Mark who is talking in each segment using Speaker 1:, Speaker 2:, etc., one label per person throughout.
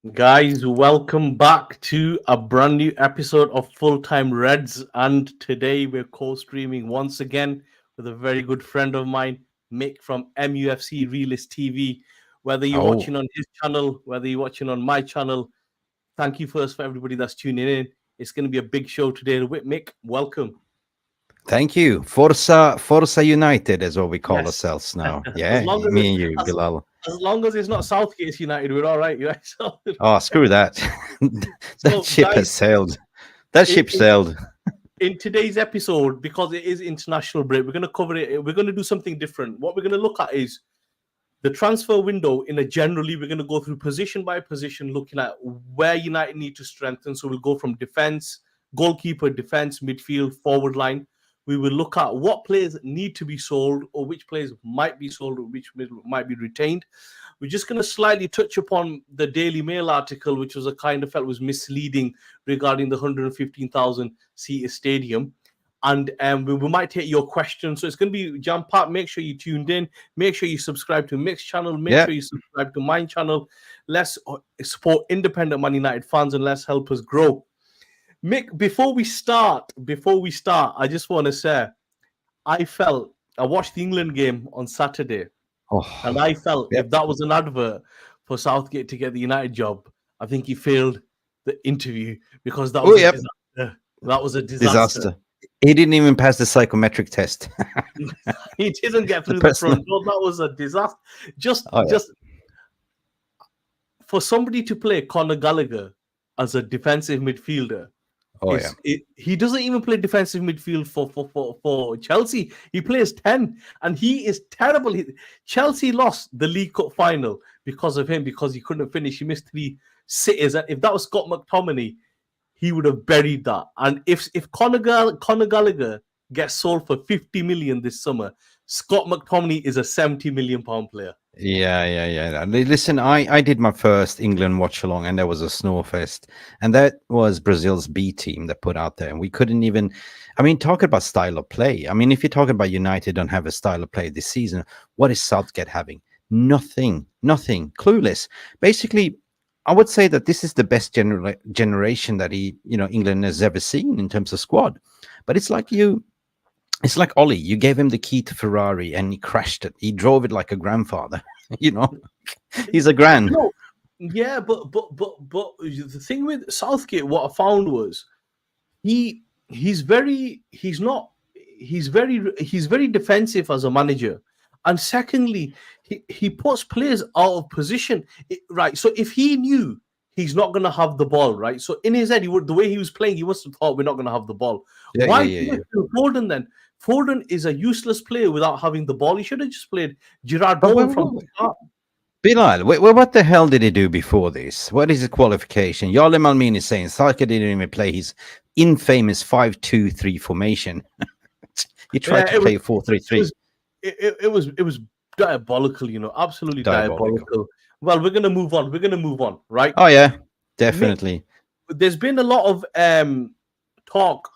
Speaker 1: Guys, welcome back to a brand new episode of Full Time Reds. And today we're co streaming once again with a very good friend of mine, Mick from MUFC Realist TV. Whether you're
Speaker 2: Oh,
Speaker 1: watching on his channel, whether you're watching on my channel, thank you first for everybody that's tuning in. It's going to be a big show today with Mick. Welcome.
Speaker 2: thank you. Forza United is what we call
Speaker 1: Yes.
Speaker 2: ourselves now.
Speaker 1: as
Speaker 2: Yeah,
Speaker 1: long as it,
Speaker 2: me and you,
Speaker 1: as,
Speaker 2: Billal.
Speaker 1: as long as it's not Southgate United, we're all right. Yeah.
Speaker 2: Oh, screw that. That
Speaker 1: So
Speaker 2: ship has
Speaker 1: guys,
Speaker 2: sailed. That
Speaker 1: in,
Speaker 2: ship
Speaker 1: in
Speaker 2: sailed.
Speaker 1: in today's episode, because it is international break, we're going to cover it. We're going to do something different. What we're going to look at is the transfer window in a generally. We're going to go through position by position, looking at where United need to strengthen. So we'll go from defense, goalkeeper, defense, midfield, forward line. We will look at what players need to be sold or which players might be sold or which might be retained. We're just going to slightly touch upon the Daily Mail article, which was a kind of felt was misleading regarding the 115,000 seat stadium. And we might take your questions. So it's going to be jam packed. Make sure you tuned in. Make sure you subscribe to Mick's channel. Make
Speaker 2: Yeah.
Speaker 1: sure you subscribe to my channel. Let's support independent Man United fans and let's help us grow. Mick, before we start, I just want to say I watched the England game on Saturday, and
Speaker 2: Oh,
Speaker 1: I felt
Speaker 2: yep.
Speaker 1: if that was an advert for Southgate to get the United job, I think he failed the interview because that
Speaker 2: Oh,
Speaker 1: was a
Speaker 2: yep.
Speaker 1: disaster. That was a disaster.
Speaker 2: Disaster. He didn't even pass the psychometric test.
Speaker 1: He didn't get
Speaker 2: The
Speaker 1: through the
Speaker 2: personal.
Speaker 1: front door. That was a disaster. Just,
Speaker 2: Oh, yeah.
Speaker 1: just for somebody to play Conor Gallagher as a defensive midfielder.
Speaker 2: Oh, yeah.
Speaker 1: He doesn't even play defensive midfield for Chelsea. He plays 10 and he is terrible. Chelsea lost the League Cup final because of him, because he couldn't finish. He missed 3 sitters. And if that was Scott McTominay, he would have buried that. And if Conor Gallagher gets sold for 50 million this summer, Scott McTominay is a 70 million pound player.
Speaker 2: Yeah. Listen, I did my first England watch along, and there was a snowfest, and that was Brazil's B team that put out there, and we couldn't even. I mean, talking about style of play. I mean, if you're talking about United don't have a style of play this season, what is Southgate having? Nothing, clueless. Basically, I would say that this is the best generation that England has ever seen in terms of squad. But it's like Ollie. You gave him the key to Ferrari and he crashed it. He drove it like a grandfather. He's a grand.
Speaker 1: No, yeah, but the thing with Southgate, what I found was he's very defensive as a manager, and secondly, he puts players out of position. Right, so if he knew he's not going to have the ball, right, so in his head, the way he was playing, he must have thought we're not going to have the ball. Why
Speaker 2: Yeah.
Speaker 1: Foden then? Foden is a useless player without having the ball. He should have just played Gerard
Speaker 2: But
Speaker 1: Bowen from the start.
Speaker 2: Bilal, what the hell did he do before this? What is his qualification? Jarle Malmin is saying Saka didn't even play his infamous 5-2-3 formation. He tried to play 4-3-3.
Speaker 1: It was diabolical, absolutely diabolical. Well, we're gonna move on, right?
Speaker 2: Oh yeah, definitely.
Speaker 1: There's been a lot of talk,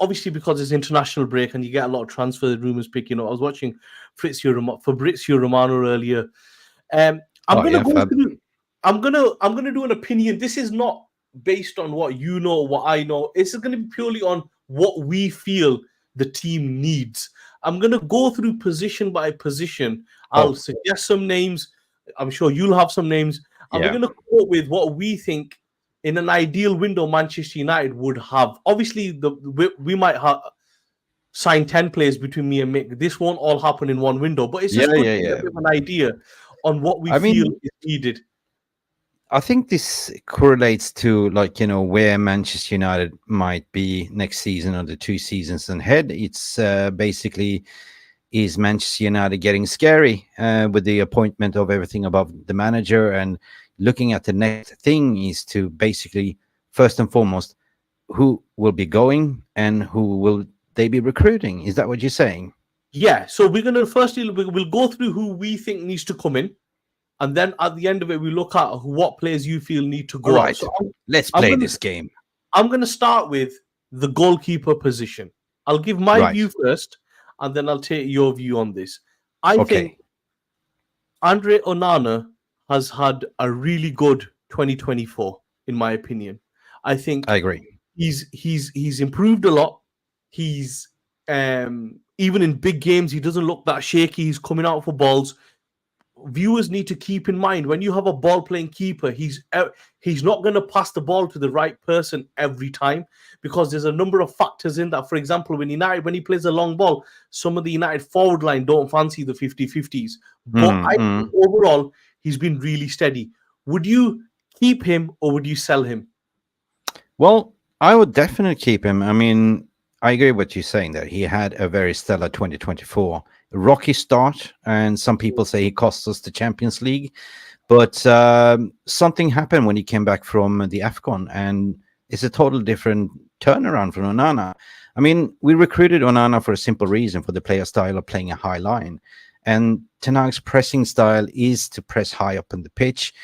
Speaker 1: obviously because it's international break and you get a lot of transfer rumors picking up. I was watching Fabrizio Romano earlier. I'm gonna do an opinion. This is not based on what you know, what I know. It's gonna be purely on what we feel the team needs. I'm gonna go through position by position. I'll suggest some names. I'm sure you'll have some names. And we're gonna come up with what we think in an ideal window Manchester United would have. Obviously, we might have sign 10 players between me and Mick. This won't all happen in one window, but it's just good to get a bit of an idea on what we feel is needed.
Speaker 2: I think this correlates to where Manchester United might be next season or the 2 seasons ahead. It's basically, is Manchester United getting scary with the appointment of everything above the manager, and looking at the next thing is to basically, first and foremost, who will be going and who will they be recruiting? Is that what you're saying?
Speaker 1: Yeah. So we're gonna we'll go through who we think needs to come in, and then at the end of it, we look at what players you feel need to go.
Speaker 2: All right.
Speaker 1: So
Speaker 2: let's play this game.
Speaker 1: I'm gonna start with the goalkeeper position. I'll give my view first, and then I'll take your view on this. I think Andre Onana has had a really good 2024, in my opinion. I think
Speaker 2: I agree.
Speaker 1: he's improved a lot. He's even in big games, he doesn't look that shaky. He's coming out for balls. Viewers need to keep in mind when you have a ball playing keeper, he's not going to pass the ball to the right person every time, because there's a number of factors in that. For example, when he plays a long ball, some of the United forward line don't fancy the 50-50s. But I think overall he's been really steady. Would you keep him or would you sell him?
Speaker 2: Well, I would definitely keep him. I mean, I agree with what you're saying there. He had a very stellar 2024. Rocky start, and some people say he cost us the Champions League. But something happened when he came back from the AFCON, and it's a total different turnaround from Onana. I mean, we recruited Onana for a simple reason, for the player style of playing a high line. And Ten Hag's pressing style is to press high up on the pitch,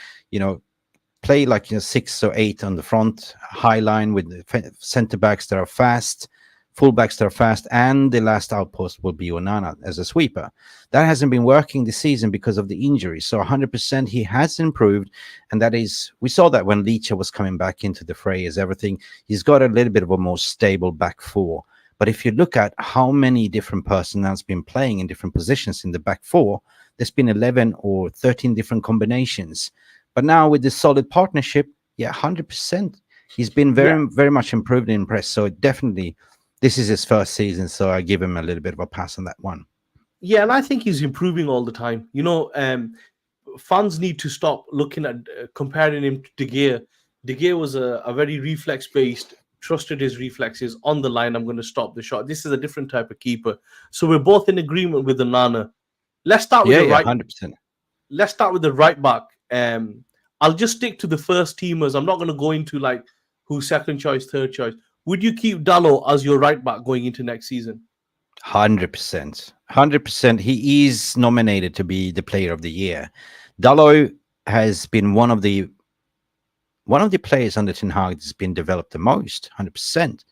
Speaker 2: play like 6 or 8 on the front, high line with the center backs that are fast, fullbacks that are fast, and the last outpost will be Onana as a sweeper. That hasn't been working this season because of the injury. So 100% he has improved, and that is, we saw that when Licha was coming back into the fray as everything. He's got a little bit of a more stable back four. But if you look at how many different personnel's been playing in different positions in the back four, there's been 11 or 13 different combinations. But now with this solid partnership, 100%. He's been very much improved and impressed. So definitely, this is his first season, so I give him a little bit of a pass on that one.
Speaker 1: Yeah, and I think he's improving all the time. Fans need to stop looking at comparing him to De Gea. De Gea was a very reflex-based, trusted his reflexes on the line. I'm going to stop the shot. This is a different type of keeper. So we're both in agreement with Onana. Let's start with the right.
Speaker 2: 100%.
Speaker 1: Let's start with the right back. I'll just stick to the first teamers. I'm not going to go into like who's second choice, third choice. Would you keep Dalot as your right back going into next season?
Speaker 2: 100%. 100%. He is nominated to be the player of the year. Dalot has been one of the players under Ten Hag that's been developed the most. 100%.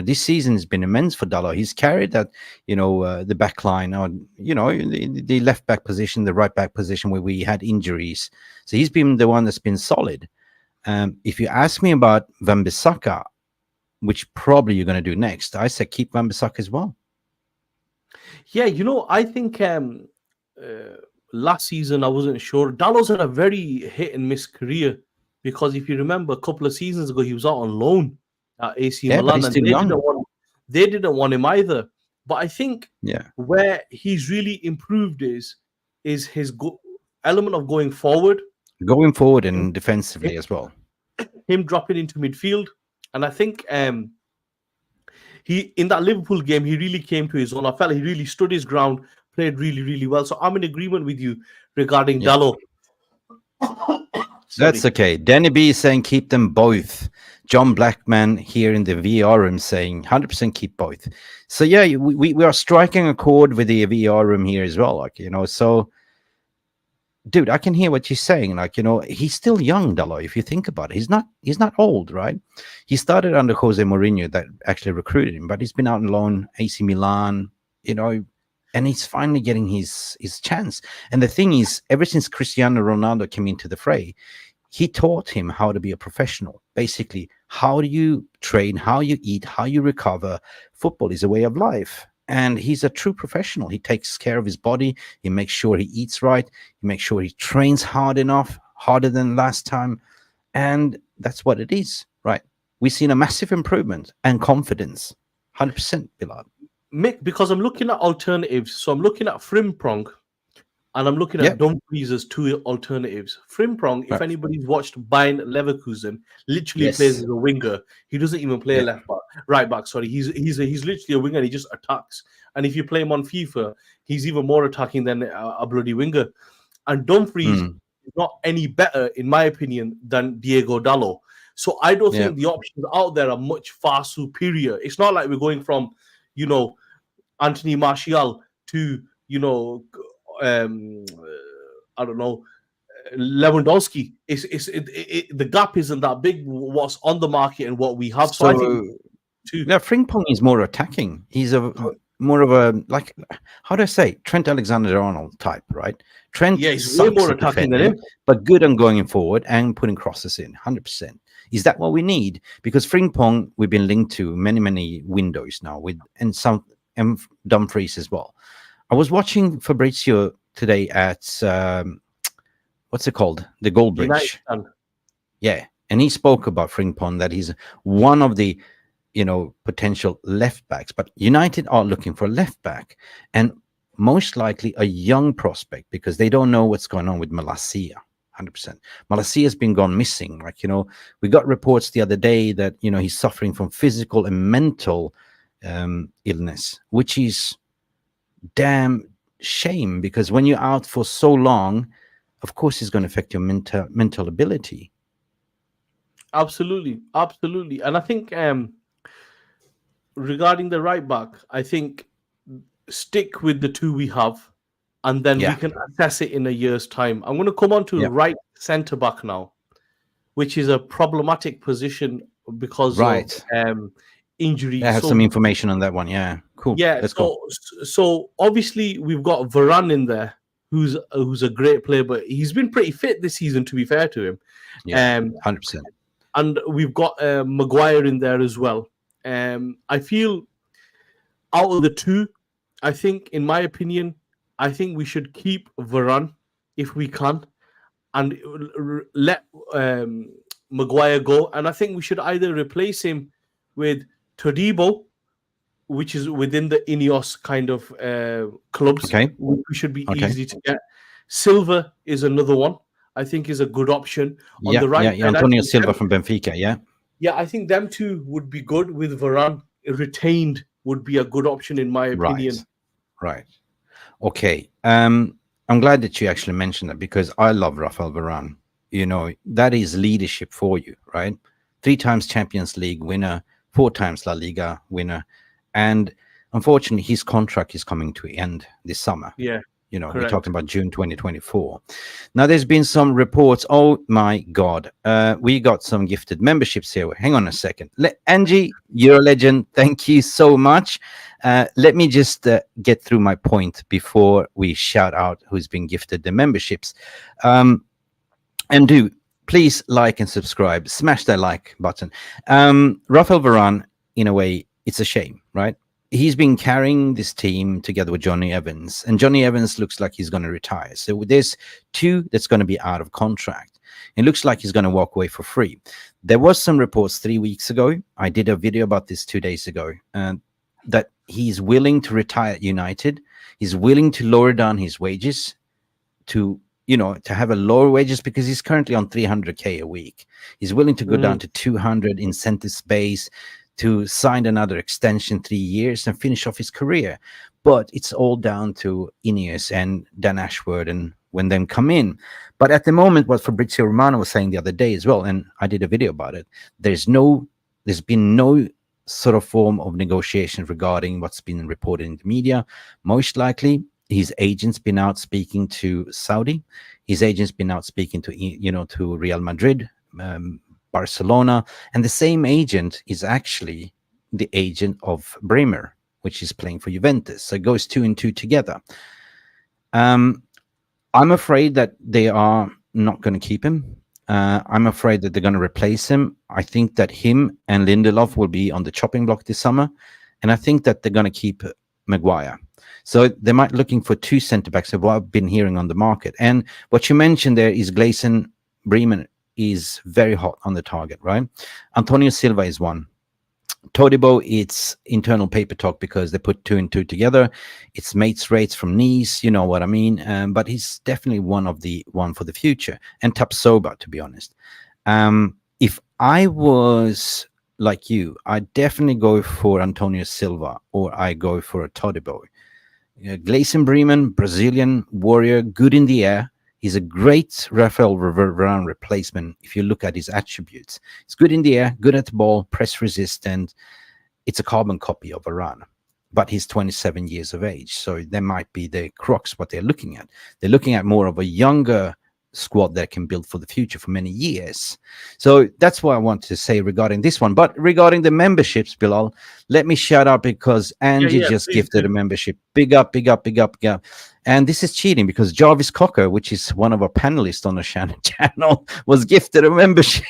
Speaker 2: This season has been immense for Dalot. He's carried that, the back line, or the left back position, the right back position where we had injuries. So he's been the one that's been solid. If you ask me about Wan-Bissaka, which probably you're going to do next, I say keep Wan-Bissaka as well.
Speaker 1: Yeah, I think last season I wasn't sure. Dalot's had a very hit and miss career, because if you remember a couple of seasons ago, he was out on loan at AC Milan,
Speaker 2: but
Speaker 1: and they didn't want him either. But I think where he's really improved is his element of going forward
Speaker 2: and defensively as well.
Speaker 1: Him dropping into midfield, and I think he in that Liverpool game he really came to his own. I felt he really stood his ground, played really, really well. So I'm in agreement with you regarding Dalot.
Speaker 2: That's okay. Danny B is saying keep them both. John Blackman here in the VR room saying 100% keep both. So we are striking a chord with the VR room here as well. So dude, I can hear what you're saying. He's still young, Dalot, if you think about it. He's not old, right? He started under Jose Mourinho that actually recruited him, but he's been out on loan, AC Milan, and he's finally getting his chance. And the thing is, ever since Cristiano Ronaldo came into the fray, he taught him how to be a professional. Basically, how do you train, how you eat, how you recover. Football is a way of life. And he's a true professional. He takes care of his body. He makes sure he eats right. He makes sure he trains hard enough, harder than last time. And that's what it is, right? We've seen a massive improvement and confidence. 100%, Billal.
Speaker 1: Mick, because I'm looking at alternatives. So I'm looking at Frimpong and I'm looking at Dumfries as two alternatives. Frimpong, if anybody's watched Bayern Leverkusen, literally plays as a winger. He doesn't even play right back. Sorry, he's literally a winger and he just attacks. And if you play him on FIFA, he's even more attacking than a bloody winger. And Dumfries is not any better, in my opinion, than Diego Dalot. So I don't think the options out there are much far superior. It's not like we're going from, Anthony Martial to, I don't know, Lewandowski. The gap isn't that big. What's on the market and what we have. So I think
Speaker 2: Frimpong is more attacking. He's a more of a, like, how do I say, Trent Alexander-Arnold type, right? Trent
Speaker 1: Yeah, he's way
Speaker 2: sucks
Speaker 1: more
Speaker 2: at
Speaker 1: attacking than
Speaker 2: defending,
Speaker 1: him.
Speaker 2: but good on going forward and putting crosses in, 100%. Is that what we need? Because Frimpong, we've been linked to many windows now, with and some and Dumfries as well. I was watching Fabrizio today at what's it called, the Gold
Speaker 1: United
Speaker 2: Bridge.
Speaker 1: fan.
Speaker 2: Yeah, and he spoke about Frimpong, that he's one of the potential left backs, but United are looking for a left back, and most likely a young prospect, because they don't know what's going on with Malacia. 100%. Malacia has been gone missing. Like, we got reports the other day that he's suffering from physical and mental illness, which is damn shame, because when you're out for so long, of course it's going to affect your mental ability.
Speaker 1: Absolutely, absolutely. And I think regarding the right back, I think stick with the two we have, and then we
Speaker 2: Yeah.
Speaker 1: can assess it in a year's time. I'm going to come on to
Speaker 2: Yeah.
Speaker 1: right centre back now, which is a problematic position because of
Speaker 2: Right.
Speaker 1: injury.
Speaker 2: I have some information on that one. Yeah. Cool.
Speaker 1: Yeah,
Speaker 2: Let's go.
Speaker 1: so obviously we've got Varane in there, who's a great player, but he's been pretty fit this season, to be fair to him.
Speaker 2: Yeah. 100%.
Speaker 1: And we've got Maguire in there as well. I feel out of the two, I think, in my opinion, I think we should keep Varane if we can, and let Maguire go. And I think we should either replace him with Todibo, which is within the Ineos kind of clubs.
Speaker 2: Okay.
Speaker 1: We should be
Speaker 2: Okay.
Speaker 1: easy to get. Silva is another one. I think is a good option on the right
Speaker 2: Yeah.
Speaker 1: side.
Speaker 2: Antonio Silva from Benfica. Yeah.
Speaker 1: Yeah, I think them two would be good with Varane retained would be a good option in my opinion.
Speaker 2: Right. Okay. I'm glad that you actually mentioned that, because I love Rafael Varane. That is leadership for you, right? 3 times Champions League winner, 4 times La Liga winner, and unfortunately his contract is coming to an end this summer.
Speaker 1: Yeah.
Speaker 2: We're talking about June 2024. Now, there's been some reports. Oh my God. We got some gifted memberships here. Hang on a second. Angie, you're a legend. Thank you so much. Let me just get through my point before we shout out who's been gifted the memberships. And do please like and subscribe. Smash that like button. Rafael Varane, in a way, it's a shame, right? He's been carrying this team together with Johnny Evans, and Johnny Evans looks like he's going to retire. So there's 2 that's going to be out of contract. It looks like he's going to walk away for free. There was some reports 3 weeks ago. I did a video about this 2 days ago, that he's willing to retire at United. He's willing to lower down his wages to have a lower wages, because he's currently on 300K a week. He's willing to go down to 200 incentive space, to sign another extension 3 years and finish off his career. But it's all down to Ineos and Dan Ashworth and when them come in. But at the moment, what Fabrizio Romano was saying the other day as well, and I did a video about it, there's been no sort of form of negotiation regarding what's been reported in the media. Most likely, his agent's been out speaking to Saudi. His agent's been out speaking to Real Madrid, Barcelona, and the same agent is actually the agent of Bremer, which is playing for Juventus. So it goes 2 and 2 together. I'm afraid that they are not going to keep him. I'm afraid that they're going to replace him. I think that him and Lindelof will be on the chopping block this summer, and I think that they're going to keep Maguire. So they might be looking for 2 centre-backs of what I've been hearing on the market. And what you mentioned there is Gleison Bremen is very hot on the target, right? Antonio Silva is one. Todibo, it's internal paper talk because they put 2 and 2 together. It's mates rates from Nice, you know what I mean? But he's definitely one for the future. And Tapsoba, to be honest. If I was like you, I'd definitely go for Antonio Silva, or I go for a Todibo. Gleison Bremen, Brazilian warrior, good in the air. He's a great Rafael Varane replacement if you look at his attributes. He's good in the air, good at the ball, press resistant. It's a carbon copy of Varane, but he's 27 years of age. So there might be the crux what they're looking at. They're looking at more of a younger squad that can build for the future for many years. So that's what I want to say regarding this one. But regarding the memberships, Billal, let me shout out because Angie just
Speaker 1: please
Speaker 2: gifted
Speaker 1: do.
Speaker 2: a membership. Big up, big up, big up, big up. And this is cheating because Jarvis Cocker, which is one of our panelists on the channel, was gifted a membership.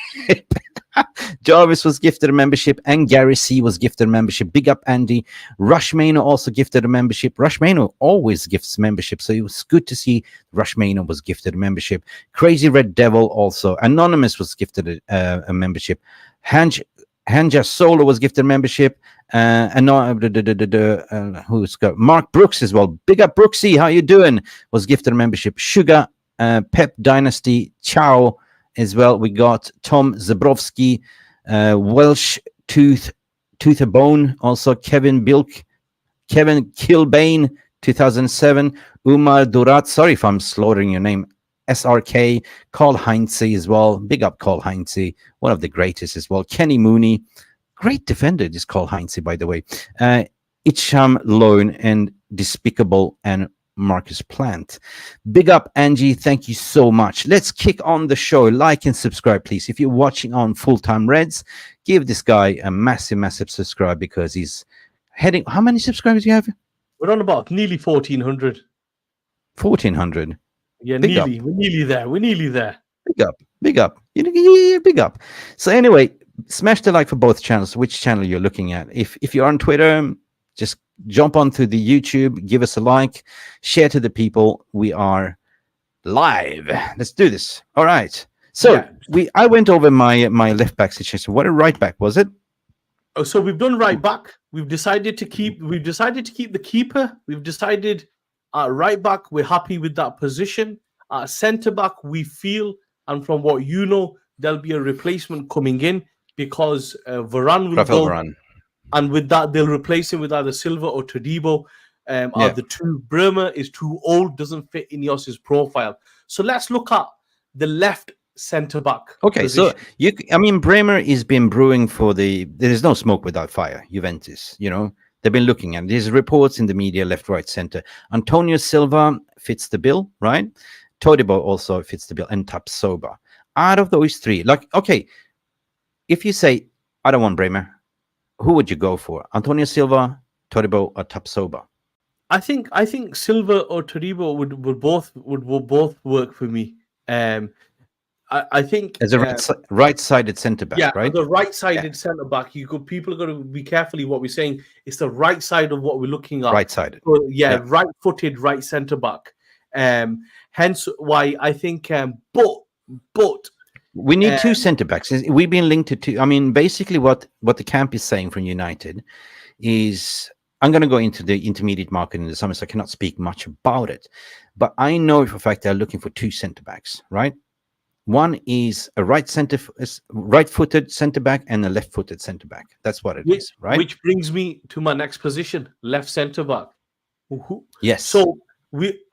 Speaker 2: Jarvis was gifted a membership, and Gary C was gifted a membership. Big up, Andy. Rush Maino also gifted a membership. Rush Maino always gifts membership, so it was good to see Rush Maino was gifted a membership. Crazy Red Devil also. Anonymous was gifted a membership. Hanja Solo was gifted a membership. Who's got Mark Brooks as well. Big up, Brooksy. How you doing? Was gifted a membership. Sugar, Pep Dynasty, Ciao as well. We got Tom Zabrowski, Welsh Tooth a Bone, also Kevin Bilk, Kevin Kilbane 2007, Umar Durat, sorry if I'm slaughtering your name, SRK, Carl Heinze as well. Big up Carl Heinze, one of the greatest as well. Kenny Mooney, great defender, this Carl Heinze, by the way. Icham Lone and Despicable and Marcus Plant. Big up, Angie. Thank you so much. Let's kick on the show. Like and subscribe, please. If you're watching on Full Time Reds, give this guy a massive, massive subscribe because he's heading. How many subscribers do you have?
Speaker 1: We're on about nearly 1,400.
Speaker 2: 1,400.
Speaker 1: Yeah,
Speaker 2: Big
Speaker 1: nearly.
Speaker 2: up.
Speaker 1: We're nearly there. We're nearly there.
Speaker 2: Big up. Big up. Yeah, big up. So anyway, smash the like for both channels. Which channel you're looking at? If you're on Twitter, just jump onto the YouTube, give us a like, share to the people. We are live. Let's do this. All right. So I went over my left back situation. What a right back was it?
Speaker 1: Oh, so we've done right back. We've decided to keep the keeper. We've decided right back. We're happy with that position. Centre back, we feel, and from what you know, there'll be a replacement coming in because Varane will
Speaker 2: Rafael
Speaker 1: go.
Speaker 2: Varane.
Speaker 1: And with that, they'll replace him with either Silva or Todibo. Are the two. Bremer is too old, doesn't fit Ineos's profile. So let's look at the left centre back.
Speaker 2: Okay,
Speaker 1: position.
Speaker 2: so Bremer has been brewing for there is no smoke without fire. Juventus, they've been looking at. There's reports in the media, left, right, center. Antonio Silva fits the bill, right? Todibo also fits the bill, and Tapsoba. Out of those three, if you say I don't want Bremer, who would you go for? Antonio Silva, Todibo, or Tapsoba?
Speaker 1: I think Silva or Todibo would both work for me. I think
Speaker 2: as a right-sided centre back, right?
Speaker 1: The right-sided centre back. People are going to be carefully what we're saying. It's the right side of what we're looking at.
Speaker 2: Right-sided.
Speaker 1: So, right-footed right centre back. Hence why I think. But
Speaker 2: we need two centre backs. We've been linked to two. Basically, what the camp is saying from United is, I'm going to go into the intermediate market in the summer, so I cannot speak much about it. But I know for a fact they're looking for two centre backs, right? One is a right-footed centre back and a left-footed centre back. That's what it is, right?
Speaker 1: Which brings me to my next position, left centre back.
Speaker 2: Yes.
Speaker 1: So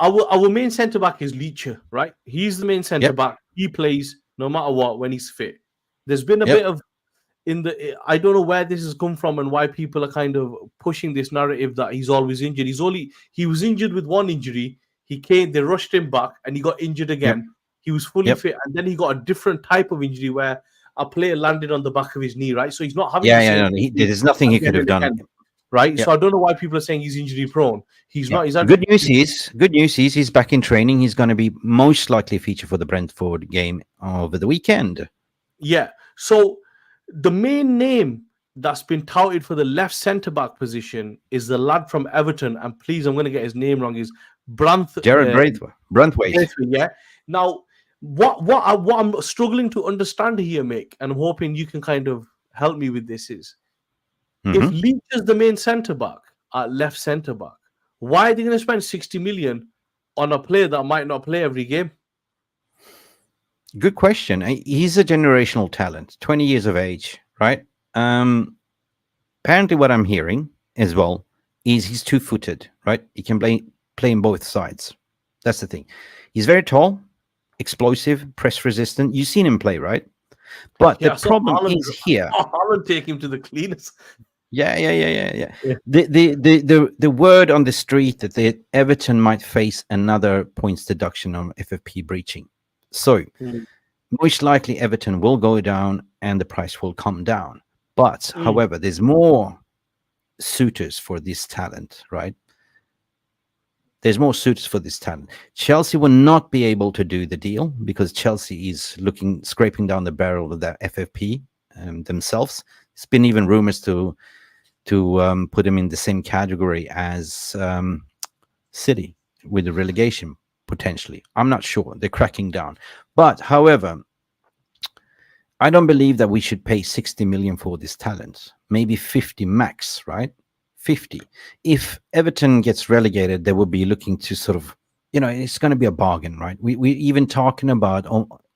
Speaker 1: our main centre back is Leacher, right? He's the main centre back. He plays no matter what when he's fit. There's been a bit of I don't know where this has come from and why people are kind of pushing this narrative that he's always injured. He was injured with one injury. They rushed him back and he got injured again.
Speaker 2: Yep.
Speaker 1: He was fully fit, and then he got a different type of injury where a player landed on the back of his knee, right? So he's not having
Speaker 2: there's nothing he could have done.
Speaker 1: Right? Yep. So I don't know why people are saying he's injury prone. He's not.
Speaker 2: Good news is he's back in training. He's going to be most likely featured for the Brentford game over the weekend. Yeah. So the main name that's been touted for the left centre-back position is the lad from Everton. And please, I'm going to get his name wrong. Is Jared Branthwaite.
Speaker 1: Yeah. Now, what I'm struggling to understand here, Mick, and I'm hoping you can kind of help me with this is, if Leach is the main centre-back at left centre-back, why are they going to spend 60 million on a player that might not play every game?
Speaker 2: Good question. He's a generational talent, 20 years of age, right? Apparently what I'm hearing as well is he's two-footed, right? He can play in both sides. That's the thing. He's very tall, explosive, press-resistant. You've seen him play, right? But the problem is here.
Speaker 1: Holland take him to the cleaners.
Speaker 2: Yeah. The word on the street that Everton might face another points deduction on FFP breaching. So
Speaker 1: Mm.
Speaker 2: most likely Everton will go down and the price will come down. But
Speaker 1: Mm.
Speaker 2: however, there's more suitors for this talent, right? There's more suitors for this talent. Chelsea will not be able to do the deal because Chelsea is scraping down the barrel of their FFP themselves. It's been even rumors to put them in the same category as City with the relegation potentially. I'm not sure. They're cracking down. But however, I don't believe that we should pay 60 million for this talent. Maybe 50 max, right? 50. If Everton gets relegated, they will be looking to sort of, it's going to be a bargain, right? We even talking about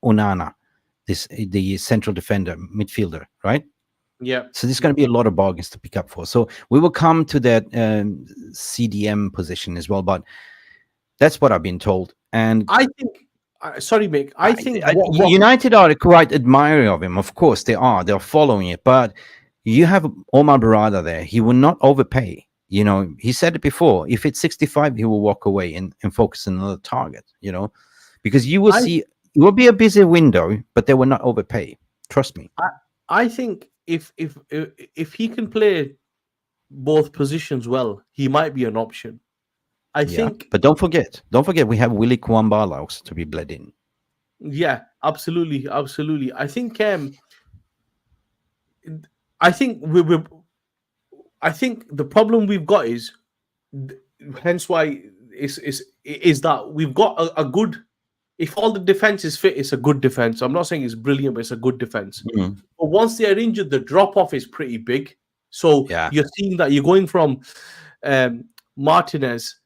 Speaker 2: Onana, the central defender, midfielder, right?
Speaker 1: Yeah.
Speaker 2: So there's going to be a lot of bargains to pick up for. So we will come to that CDM position as well, but that's what I've been told. And
Speaker 1: I think. Sorry, Mick. I think what
Speaker 2: United are quite admiring of him. Of course, they are. They're following it. But you have Omar Barada there. He will not overpay. He said it before. If it's 65, he will walk away and focus on another target, because you will
Speaker 1: I
Speaker 2: see it will be a busy window, but they will not overpay. Trust me.
Speaker 1: I, I think if he can play both positions well, he might be an option. I
Speaker 2: Yeah.
Speaker 1: think,
Speaker 2: But don't forget, we have Willie Kwambala also to be bled in.
Speaker 1: yeah, absolutely, absolutely. I think I think the problem we've got is, hence why is that we've got a good. If all the defense is fit, it's a good defense. I'm not saying it's brilliant, but it's a good defense.
Speaker 2: Mhm.
Speaker 1: But once they are injured, the drop off is pretty big. So
Speaker 2: Yeah.
Speaker 1: you're seeing that you're going from Martinez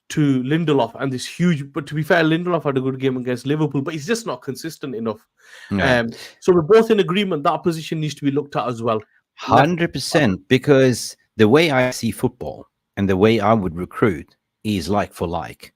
Speaker 1: to Lindelof, and this huge. But to be fair, Lindelof had a good game against Liverpool, but he's just not consistent enough.
Speaker 2: Yeah.
Speaker 1: So we're both in agreement that position needs to be looked at as well. Left.
Speaker 2: 100%, because the way I see football and the way I would recruit is like for like.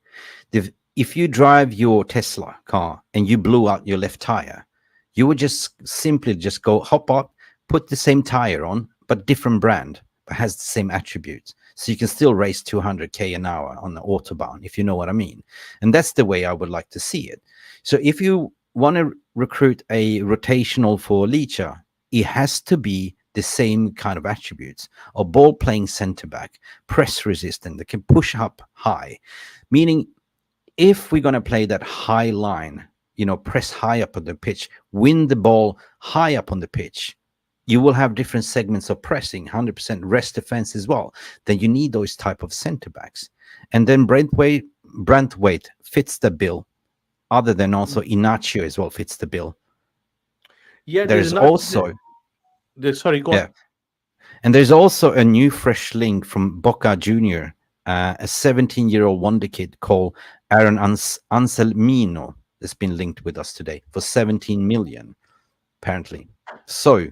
Speaker 2: If you drive your Tesla car and you blew out your left tire, you would just simply just go hop up, put the same tire on, but different brand, but has the same attributes. So you can still race 200k an hour on the autobahn, if you know what I mean. And that's the way I would like to see it. So if you want to recruit a rotational for Licha, it has to be the same kind of attributes: a ball playing center back, press resistant, that can push up high. Meaning, if we're going to play that high line, press high up on the pitch, win the ball high up on the pitch, you will have different segments of pressing, 100% rest defense as well. Then you need those type of center backs. And then Brantwaite fits the bill, other than also Inacio as well fits the bill.
Speaker 1: Yeah,
Speaker 2: There's also
Speaker 1: sorry, go on.
Speaker 2: yeah, and there's also a new fresh link from Boca Junior, a 17-year-old wonder kid called Aaron Anselmino that's been linked with us today for 17 million, apparently. So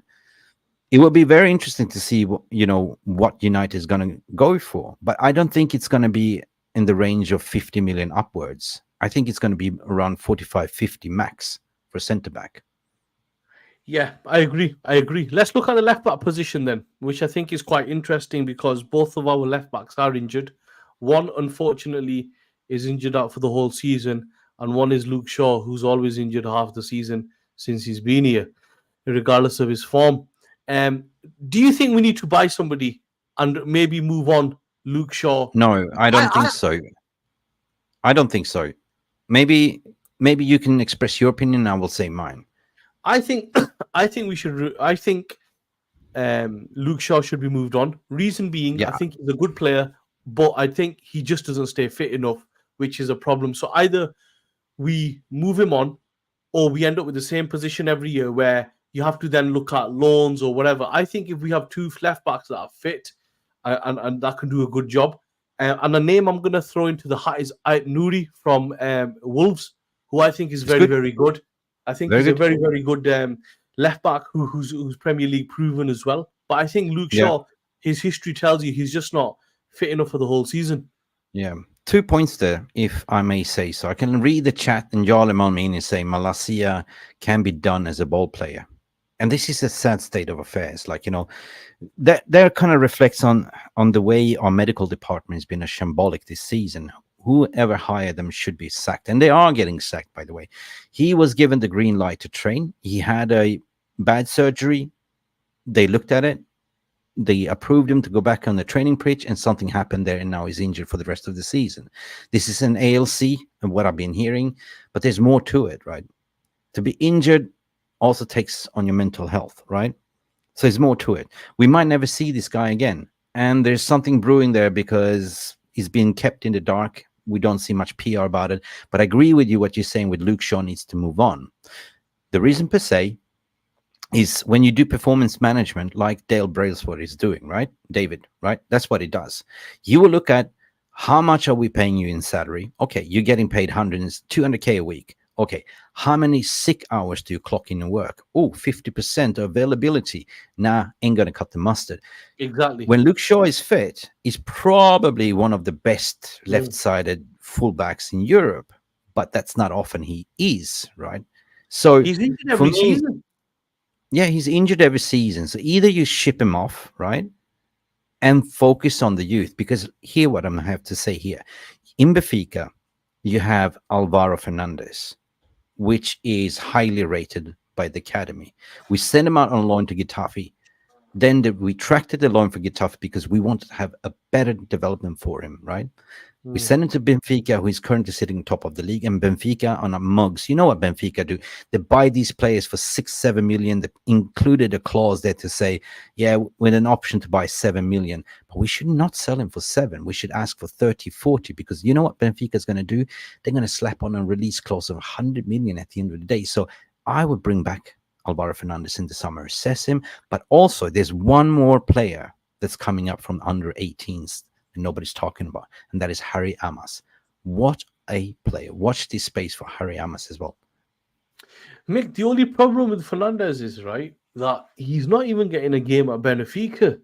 Speaker 2: it will be very interesting to see what United is going to go for. But I don't think it's going to be in the range of 50 million upwards. I think it's going to be around 45, 50 max for centre back.
Speaker 1: Yeah, I agree. Let's look at the left back position then, which I think is quite interesting because both of our left backs are injured. One, unfortunately, is injured out for the whole season, and one is Luke Shaw, who's always injured half the season since he's been here, regardless of his form. Do you think we need to buy somebody and maybe move on Luke Shaw?
Speaker 2: No, I don't think so. I don't think so. Maybe you can express your opinion. I will say mine.
Speaker 1: I think we should. I think Luke Shaw should be moved on. Reason being, I
Speaker 2: Yeah.
Speaker 1: think he's a good player, but I think he just doesn't stay fit enough, which is a problem. So either we move him on, or we end up with the same position every year where you have to then look at loans or whatever. I think if we have two left backs that are fit and that can do a good job, and a name I'm going to throw into the hat is Ait Nouri from Wolves, who I think is very, very good. I think
Speaker 2: Very
Speaker 1: he's a
Speaker 2: good.
Speaker 1: very, very good left back who's Premier League proven as well. But I think Luke
Speaker 2: Yeah.
Speaker 1: Shaw, his history tells you he's just not fit enough for the whole season.
Speaker 2: Yeah. 2 points there, if I may say so. I can read the chat, and Jarle Malmini is saying Malacia can be done as a ball player. And this is a sad state of affairs. Like, that kind of reflects on the way our medical department has been a shambolic this season. whoever hired them should be sacked. And they are getting sacked, by the way. He was given the green light to train. He had a bad surgery. They looked at it. They approved him to go back on the training pitch, and something happened there, and now he's injured for the rest of the season. This is an ALC, and what I've been hearing, but there's more to it, right? To be injured also takes on your mental health, right? So there's more to it. We might never see this guy again, and there's something brewing there because he's being kept in the dark. We don't see much PR about it, but I agree with you what you're saying with Luke Shaw needs to move on. The reason per se is when you do performance management like Dale Brailsford is doing, right? David, right? That's what he does. You will look at how much are we paying you in salary? Okay, you're getting paid 200K a week. Okay, how many sick hours do you clock in and work? Oh, 50% availability. Nah, ain't going to cut the mustard.
Speaker 1: Exactly.
Speaker 2: When Luke Shaw is fit, he's probably one of the best left-sided fullbacks in Europe, but that's not often he is, right? So
Speaker 1: he's injured every season.
Speaker 2: Yeah, he's injured every season. So either you ship him off, right, and focus on the youth. Because hear what I'm going to have to say here. In Benfica, you have Alvaro Fernandez, which is highly rated by the academy. We sent him out on loan to Getafe. Then we retracted the loan for Getafe because we wanted to have a better development for him, right? We sent him to Benfica, who is currently sitting top of the league, and Benfica on a mugs. You know what Benfica do? They buy these players for 6-7 million. They included a clause there to say, yeah, with an option to buy 7 million. But we should not sell him for 7. We should ask for 30, 40, because you know what Benfica is going to do? They're going to slap on a release clause of 100 million at the end of the day. So I would bring back Alvaro Fernandez in the summer, assess him. But also, there's one more player that's coming up from under 18s. And nobody's talking about, and that is Harry Amas. What a player. Watch this space for Harry Amas as well.
Speaker 1: Mick, the only problem with Fernandez is, right, that he's not even getting a game at Benfica,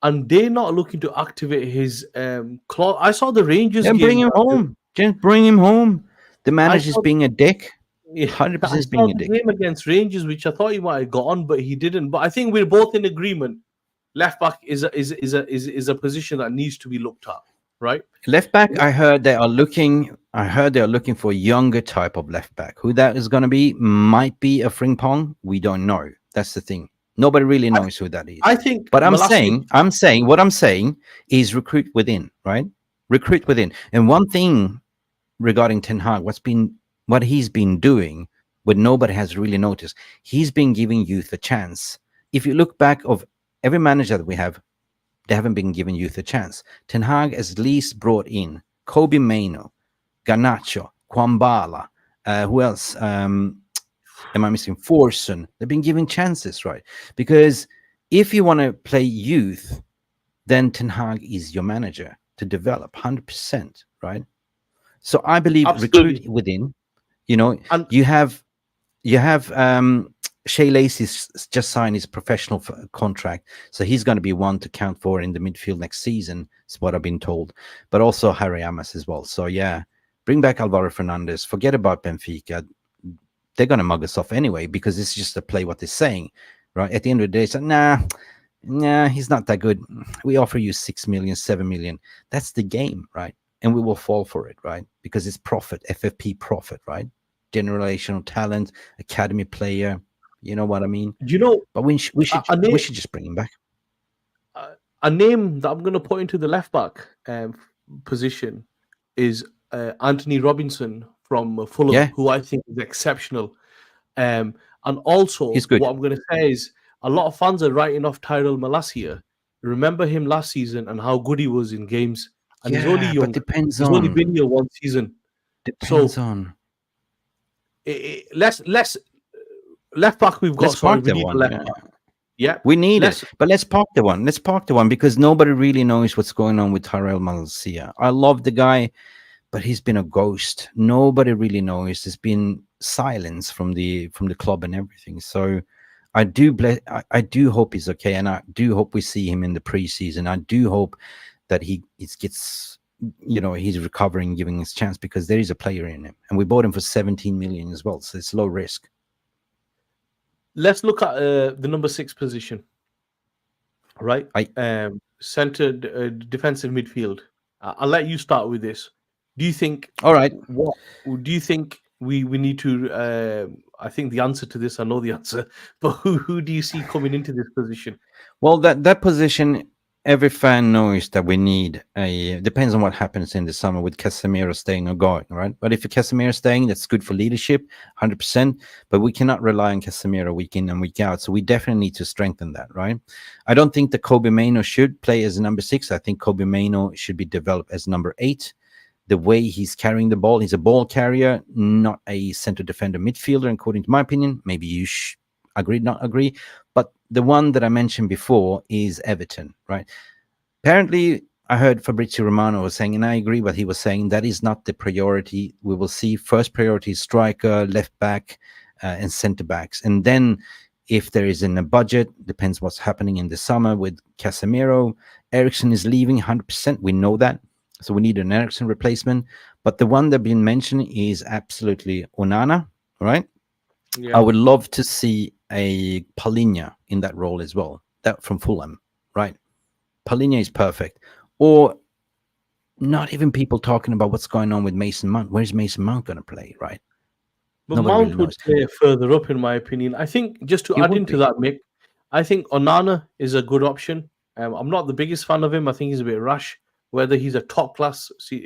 Speaker 1: and they're not looking to activate his clause. I saw the Rangers game.
Speaker 2: Bring him home. Just bring him home. The manager's being a dick. 100% being a dick.
Speaker 1: Game against Rangers, which I thought he might have got on, but he didn't. But I think we're both in agreement. Left back is a position that needs to be looked at, right?
Speaker 2: Left back, I heard they are looking for a younger type of left back. Who that is going to be might be a Frimpong. We don't know. That's the thing. Nobody really knows who that is.
Speaker 1: I think,
Speaker 2: but I'm saying is recruit within, right? Recruit within. And one thing regarding Ten Hag, what he's been doing, what nobody has really noticed, he's been giving youth a chance. If you look back of every manager that we have, they haven't been given youth a chance. Ten Hag has at least brought in Kobe Mainoo, Garnacho, Kwambala, who else? Am I missing? Forson. They've been given chances, right? Because if you want to play youth, then Ten Hag is your manager to develop 100%, right? So I believe recruit within. You know, and you have Shea Lacey's just signed his professional contract, so he's going to be one to count for in the midfield next season, is what I've been told. But also Harry Amas as well. So yeah, bring back Alvaro Fernandez. Forget about Benfica. They're going to mug us off anyway because it's just to play what they're saying, right? At the end of the day, it's like, nah, he's not that good. We offer you 6 million, 7 million. That's the game, right? And we will fall for it, right? Because it's profit, FFP profit, right? Generational talent, academy player. You know what I mean?
Speaker 1: You know,
Speaker 2: but we should just bring him back.
Speaker 1: A name that I'm going to put into the left back position is Anthony Robinson from Fulham, who I think is exceptional. And also, what I'm going to say is a lot of fans are writing off Tyrell Malacia. Remember him last season and how good he was in games. And he's only young.
Speaker 2: He's
Speaker 1: only been here one season.
Speaker 2: Depends on.
Speaker 1: Left back we've got.
Speaker 2: Let's park the one.
Speaker 1: Left back. Yeah,
Speaker 2: we need it. But let's park the one. Let's park the one because nobody really knows what's going on with Tyrell Malacia. I love the guy, but he's been a ghost. Nobody really knows. There's been silence from the club and everything. So I do hope he's okay, and I do hope we see him in the preseason. I do hope that he gets, he's recovering, giving his chance because there is a player in him, and we bought him for 17 million as well. So it's low risk.
Speaker 1: Let's look at the number 6 position, right? Centered defensive midfield. I'll let you start with this. Do you think
Speaker 2: All right.
Speaker 1: what do you think we need to? I think the answer to this, I know the answer, but who do you see coming into this position?
Speaker 2: Well, that position, every fan knows that we need a. Depends on what happens in the summer with Casemiro staying or going, right? But if Casemiro staying, that's good for leadership, 100%. But we cannot rely on Casemiro week in and week out. So we definitely need to strengthen that, right? I don't think that Kobe Maino should play as a number 6. I think Kobe Maino should be developed as number 8. The way he's carrying the ball, he's a ball carrier, not a center defender midfielder, according to my opinion. Maybe you agree, not agree. But the one that I mentioned before is Everton, right? Apparently, I heard Fabrizio Romano was saying, and I agree what he was saying, that is not the priority. We will see first priority is striker, left back, and center backs. And then if there is in a budget, depends what's happening in the summer with Casemiro. Ericsson is leaving 100%. We know that. So we need an Ericsson replacement. But the one that been mentioned is absolutely Onana, right?
Speaker 1: Yeah.
Speaker 2: I would love to see a Palinha in that role as well. That from Fulham, right? Palinha is perfect. Or not even people talking about what's going on with Mason Mount. Where's Mason Mount going to play, right?
Speaker 1: But
Speaker 2: Nobody
Speaker 1: Mount
Speaker 2: really
Speaker 1: would
Speaker 2: knows.
Speaker 1: play further up, in my opinion. I think just to
Speaker 2: He
Speaker 1: add
Speaker 2: would
Speaker 1: into
Speaker 2: be.
Speaker 1: that, Mick, I think Onana is a good option. I'm not the biggest fan of him. I think he's a bit rash. Whether he's a top class 6,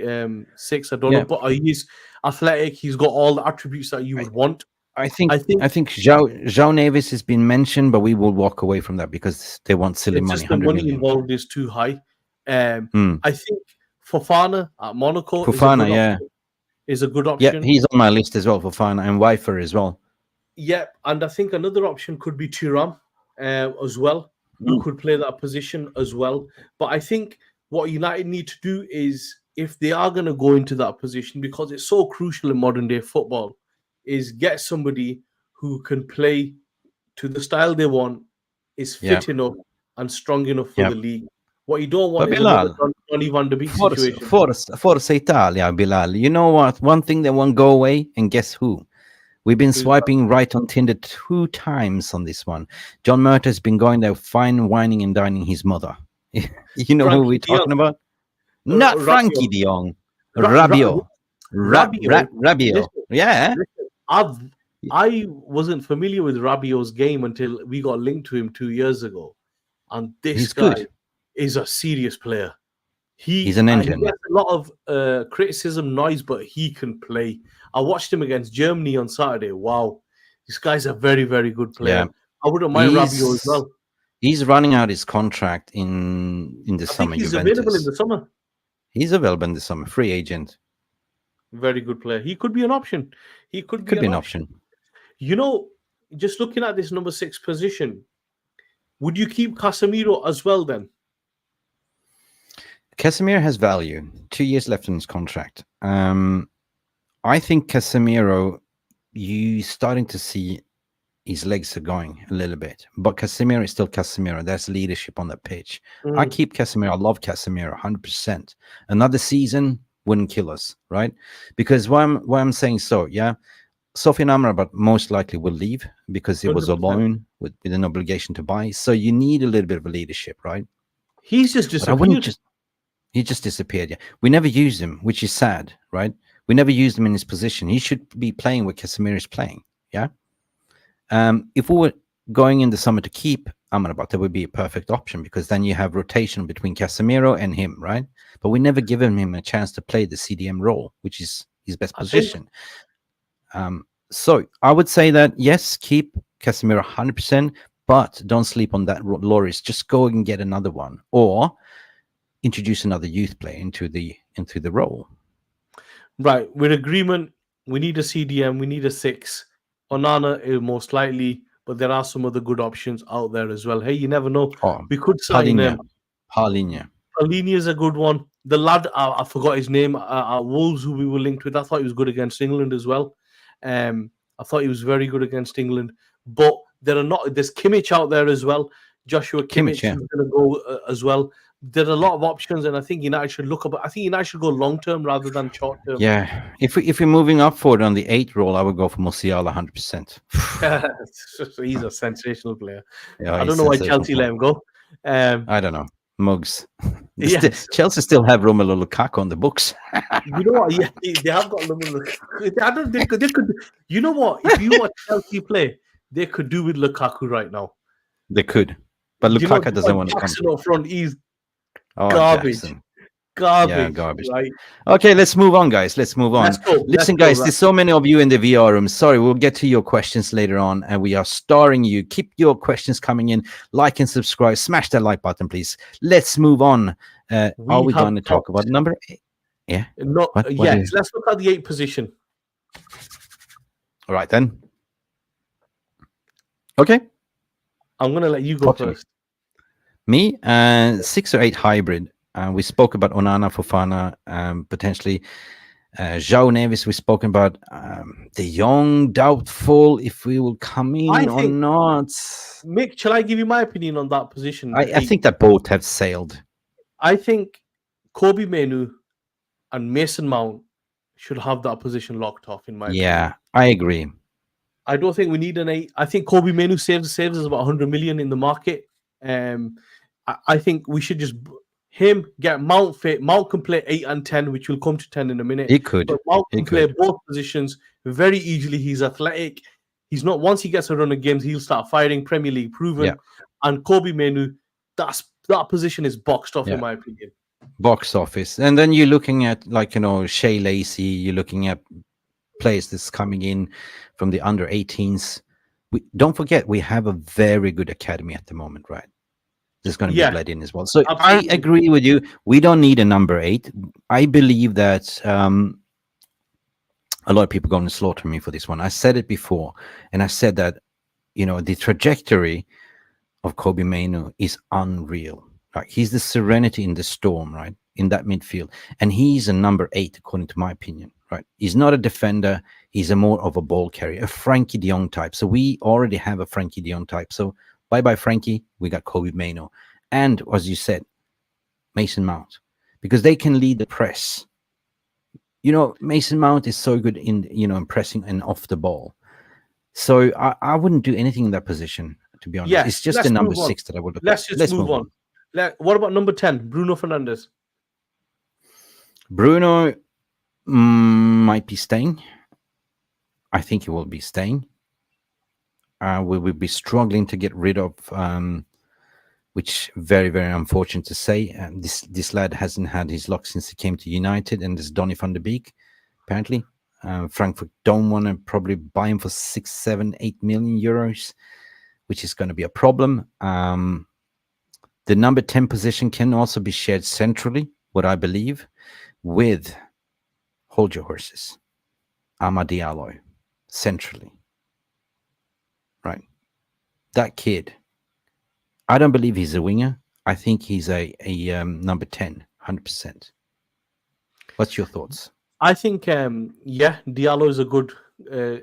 Speaker 1: I don't know.
Speaker 2: Yeah.
Speaker 1: But he's athletic. He's got all the attributes that you would want.
Speaker 2: I think
Speaker 1: I think
Speaker 2: João Neves has been mentioned, but we will walk away from that because they want silly
Speaker 1: it's
Speaker 2: money,
Speaker 1: just the
Speaker 2: 100
Speaker 1: money
Speaker 2: million.
Speaker 1: involved is too high.
Speaker 2: Hmm.
Speaker 1: I think Fofana at Monaco
Speaker 2: Fofana, yeah.
Speaker 1: is a good
Speaker 2: Yeah,
Speaker 1: option.
Speaker 2: he's on my list as well, Fofana, and Wifer as well.
Speaker 1: Yeah, and I think another option could be Thuram as well, who could play that position as well. But I think what United need to do is, if they are going to go into that position, because it's so crucial in modern day football, is get somebody who can play to the style they want, is fit enough and strong enough for the league. What you don't want
Speaker 2: But
Speaker 1: is another
Speaker 2: Bilal,
Speaker 1: Donny van de Beek situation.
Speaker 2: Forza Italia, Bilal. You know what? One thing that won't go away, and guess who? We've been
Speaker 1: Who's
Speaker 2: swiping right on Tinder 2 times on this one. John Murta has been going there, fine wining and dining his mother. You know who we're
Speaker 1: Frankie de Jong.
Speaker 2: talking about? Not Frankie
Speaker 1: Rabiot.
Speaker 2: de Jong.
Speaker 1: Ra-
Speaker 2: Rabiot.
Speaker 1: Rabiot.
Speaker 2: Rabiot.
Speaker 1: Listen,
Speaker 2: Yeah.
Speaker 1: I wasn't familiar with Rabiot's game until we got linked to him 2 years ago, and this
Speaker 2: He's
Speaker 1: guy
Speaker 2: good.
Speaker 1: is a serious player.
Speaker 2: He's an
Speaker 1: He
Speaker 2: engine.
Speaker 1: gets a lot of criticism, noise, but he can play. I watched him against Germany on Saturday. Wow, this guy's a very, very good player.
Speaker 2: Yeah.
Speaker 1: I wouldn't mind Rabiot as well.
Speaker 2: He's running out his contract in the
Speaker 1: I
Speaker 2: summer.
Speaker 1: think he's
Speaker 2: Juventus.
Speaker 1: available in the summer.
Speaker 2: He's available in the summer. Free agent.
Speaker 1: Very good player. He could be an option. He could
Speaker 2: be
Speaker 1: be
Speaker 2: an option.
Speaker 1: You know, just looking at this number 6 position, would you keep Casemiro as well then?
Speaker 2: Casemiro has value. 2 years left in his contract. I think Casemiro, you starting to see his legs are going a little bit, but Casemiro is still Casemiro. There's leadership on the pitch. I keep Casemiro. I love Casemiro 100%. Another season wouldn't kill us, right? Because why I'm saying so, yeah. Sofiane Amrabat most likely will leave because he was
Speaker 1: 100%.
Speaker 2: alone with an obligation to buy. So you need a little bit of a leadership, right?
Speaker 1: He's just disappeared.
Speaker 2: He just disappeared. Yeah, we never used him, which is sad, right? We never used him in his position. He should be playing where Casemiro is playing. Yeah. If we were going in the summer to keep Amrabat, that would be a perfect option because then you have rotation between Casemiro and him, right? But we never given him a chance to play the CDM role, which is his best position. So I would say that yes, keep Casemiro 100%, but don't sleep on that Loris. Just go and get another one, or introduce another youth player into the role.
Speaker 1: Right, with agreement, we need a CDM, we need a 6. Onana is most likely, but there are some other good options out there as well. Hey, you never know. We could sign
Speaker 2: Palinha.
Speaker 1: Palinha is a good one. The lad, I forgot his name, Wolves, who we were linked with. I thought he was good against England as well. I thought he was very good against England. But there's Kimmich out there as well. Joshua Kimmich is going to go as well. There are a lot of options, and I think United should look up. I think United should go long term rather than short term.
Speaker 2: Yeah, if we're moving up forward on the 8th role, I would go for Musiala 100%.
Speaker 1: He's a sensational player.
Speaker 2: Yeah,
Speaker 1: I don't know why Chelsea let him go.
Speaker 2: I don't know. mugs.
Speaker 1: Yes.
Speaker 2: Chelsea still have Romelu Lukaku on the books.
Speaker 1: You know what? Yeah, they have got Lukaku. I don't. They could. You know what? If you watch Chelsea play, they could do with Lukaku right now.
Speaker 2: They could, but
Speaker 1: You know,
Speaker 2: Lukaku doesn't want to come.
Speaker 1: Jackson up front is
Speaker 2: Oh,
Speaker 1: garbage.
Speaker 2: Jackson.
Speaker 1: Garbage.
Speaker 2: Yeah, garbage.
Speaker 1: Right.
Speaker 2: Okay, let's move on, guys. Let's move on.
Speaker 1: Let's go.
Speaker 2: Listen, guys, there's so many of you in the VR room. Sorry, we'll get to your questions later on, and we are starring you. Keep your questions coming in. Like and subscribe. Smash that like button, please. Let's move on. Are we going to talk about number 8? Yeah.
Speaker 1: No. Yes. Let's look at the 8th position.
Speaker 2: All right, then. Okay.
Speaker 1: I'm going to let you go first.
Speaker 2: Me, 6 or 8 hybrid. We spoke about Onana, Fofana, potentially João Neves. We've spoken about De Jong, doubtful if we will come in or not.
Speaker 1: Mick, shall I give you my opinion on that position?
Speaker 2: I think that both have sailed.
Speaker 1: I think Kobe Mainoo and Mason Mount should have that position locked off, in my opinion.
Speaker 2: Yeah, I agree.
Speaker 1: I don't think we need an 8. I think Kobe Mainoo saves us about 100 million in the market. I think we should just get Mount fit. Mount can play 8 and 10, which will come to 10 in a minute.
Speaker 2: He could.
Speaker 1: But Mount can play both positions very easily. He's athletic. He's not. Once he gets a run of games, he'll start firing. Premier League proven. Yeah. And Kobe Mainoo, that position is boxed off, in my opinion.
Speaker 2: Box office. And then you're looking at, Shea Lacey. You're looking at players that's coming in from the under 18s. Don't forget, we have a very good academy at the moment, right? There's going to be bled in as well. So absolutely. I agree with you. We don't need a number 8. I believe that a lot of people are going to slaughter me for this one. I said it before, and I said that, the trajectory of Kobe Mainoo is unreal. Right? He's the serenity in the storm, right? In that midfield. And he's a number 8, according to my opinion, right? He's not a defender. He's more of a ball carrier, a Frankie de Jong type. So we already have a Frankie de Jong type. So bye-bye, Frankie. We got Kobe Mainoo. And, as you said, Mason Mount. Because they can lead the press. Mason Mount is so good in pressing and off the ball. So I wouldn't do anything in that position, to be honest. Yeah, it's just the number 6 that I would look at.
Speaker 1: Let's move on. What about number 10, Bruno Fernandes?
Speaker 2: Bruno might be staying. I think he will be staying. We will be struggling to get rid of, which very, very unfortunate to say. This lad hasn't had his luck since he came to United, and this Donny van de Beek, apparently. Frankfurt don't want to probably buy him for 6, 7, 8 million euros, which is going to be a problem. The number 10 position can also be shared centrally, what I believe, with, hold your horses, Amad Diallo, centrally. Right. That kid, I don't believe he's a winger. I think he's a number 10, 100%. What's your thoughts?
Speaker 1: I think, Diallo is a good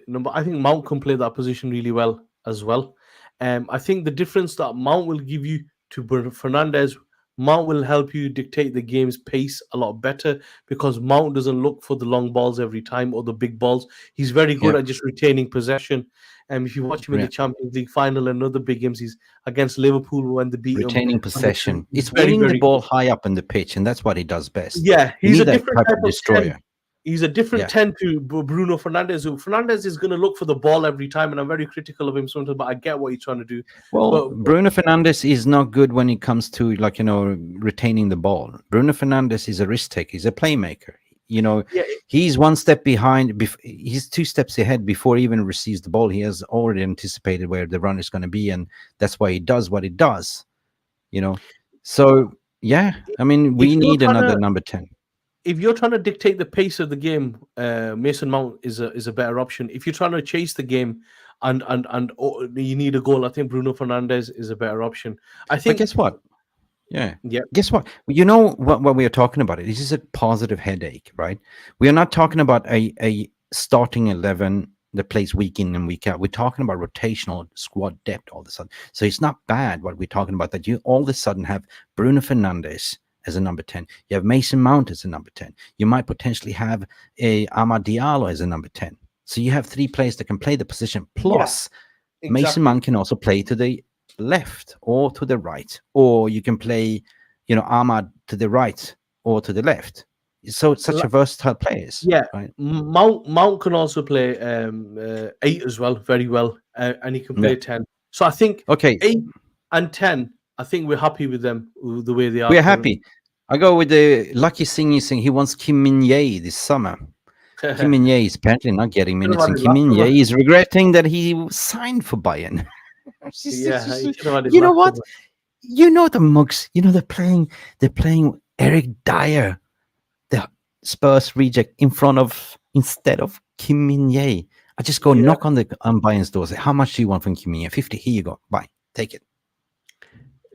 Speaker 1: number. I think Mount can play that position really well as well. I think the difference that Mount will give you to Fernandes, Mount will help you dictate the game's pace a lot better, because Mount doesn't look for the long balls every time or the big balls. He's very good at just retaining possession. If you watch him in the Champions League final and other big games, he's against Liverpool when they beat
Speaker 2: retaining possession. It's winning the ball high up in the pitch, and that's what he does best.
Speaker 1: Yeah, he's a different type of
Speaker 2: destroyer.
Speaker 1: 10. He's a different 10 to Bruno Fernandes. Fernandes is going to look for the ball every time, and I'm very critical of him sometimes, but I get what he's trying to do.
Speaker 2: Well, Bruno Fernandes is not good when it comes to, retaining the ball. Bruno Fernandes is a risk taker. He's a playmaker. He's one step behind. He's 2 steps ahead before he even receives the ball. He has already anticipated where the run is going to be, and that's why he does what he does. So, we need another number 10.
Speaker 1: If you're trying to dictate the pace of the game, Mason Mount is a better option. If you're trying to chase the game and you need a goal, I think Bruno Fernandes is a better option. I think.
Speaker 2: But guess what? Yeah. Guess what? You know what we are talking about? This is a positive headache, right? We are not talking about a starting 11 that plays week in and week out. We're talking about rotational squad depth all of a sudden. So it's not bad what we're talking about, that you all of a sudden have Bruno Fernandes as a number 10. You have Mason Mount as a number 10. You might potentially have a Amad Diallo as a number 10. So you have 3 players that can play the position. Plus, Mason Mount can also play to the left or to the right. Or you can play, Ahmad to the right or to the left. So it's such a versatile players.
Speaker 1: Yeah,
Speaker 2: right?
Speaker 1: Mount can also play 8 as well, very well, and he can play 10. So I think
Speaker 2: Okay,
Speaker 1: 8 and 10, I think we're happy with them the way they are.
Speaker 2: we're happy. I go with the lucky thing is he wants Kim Min-jae this summer. Kim Min-jae is apparently not getting minutes, and Kim Min-jae is regretting that he signed for Bayern.
Speaker 1: Yeah,
Speaker 2: you know what? The mugs. They're playing Eric Dyer, the Spurs reject, instead of Kim Min-jae. I just go knock on Bayern's door. Say, how much do you want from Kim Min-jae? 50. Here you go. Bye. Take it.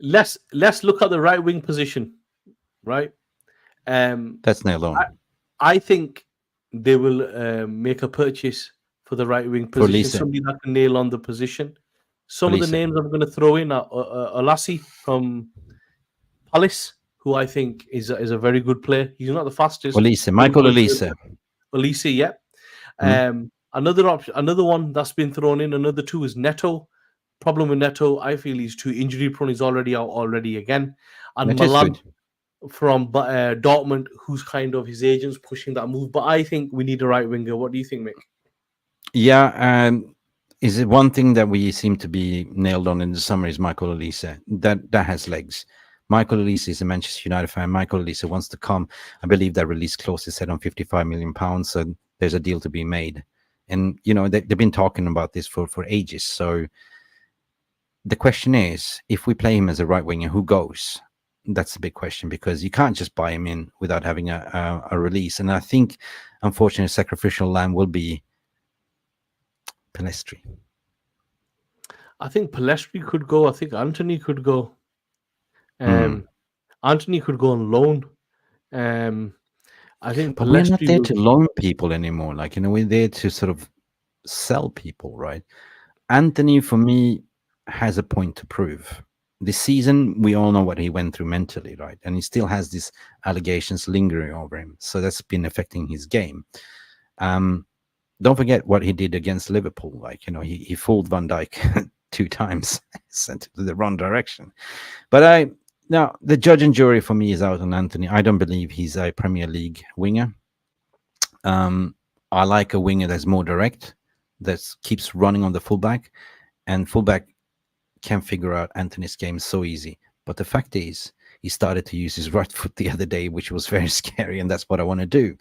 Speaker 1: Let's look at the right wing position. Right.
Speaker 2: That's nailed on.
Speaker 1: I think they will make a purchase for the right wing position. Somebody that can nail on the position. Some of the names I'm going to throw in are Olassie from Palace, who I think is a very good player. He's not the fastest.
Speaker 2: Michael Olise.
Speaker 1: Olise, yeah. Another one that's been thrown in. Another two is Neto. Problem with Neto, I feel he's too injury prone. He's already out again. And Milan from Dortmund, who's kind of his agents pushing that move. But I think we need a right winger. What do you think, Mick?
Speaker 2: Yeah, is it one thing that we seem to be nailed on in the summer is Michael Olise. That has legs. Michael Olise is a Manchester United fan. Michael Olise wants to come. I believe that release clause is set on £55 million. So there's a deal to be made. And, they've been talking about this for ages. So the question is, if we play him as a right winger, who goes? That's a big question, because you can't just buy him in without having a release. And I think, unfortunately, sacrificial lamb will be Pellistri.
Speaker 1: I think Pellistri could go. I think Anthony could go. Anthony could go on loan. I think
Speaker 2: but we're not there to loan people anymore. We're there to sort of sell people, right? Anthony, for me, has a point to prove. This season, we all know what he went through mentally, right? And he still has these allegations lingering over him. So that's been affecting his game. Don't forget what he did against Liverpool. He fooled Van Dijk 2 times, sent it to the wrong direction. But now the judge and jury for me is out on Anthony. I don't believe he's a Premier League winger. I like a winger that's more direct, that keeps running on the fullback, and fullback can figure out Anthony's game so easy. But the fact is, he started to use his right foot the other day, which was very scary, and that's what I want to do.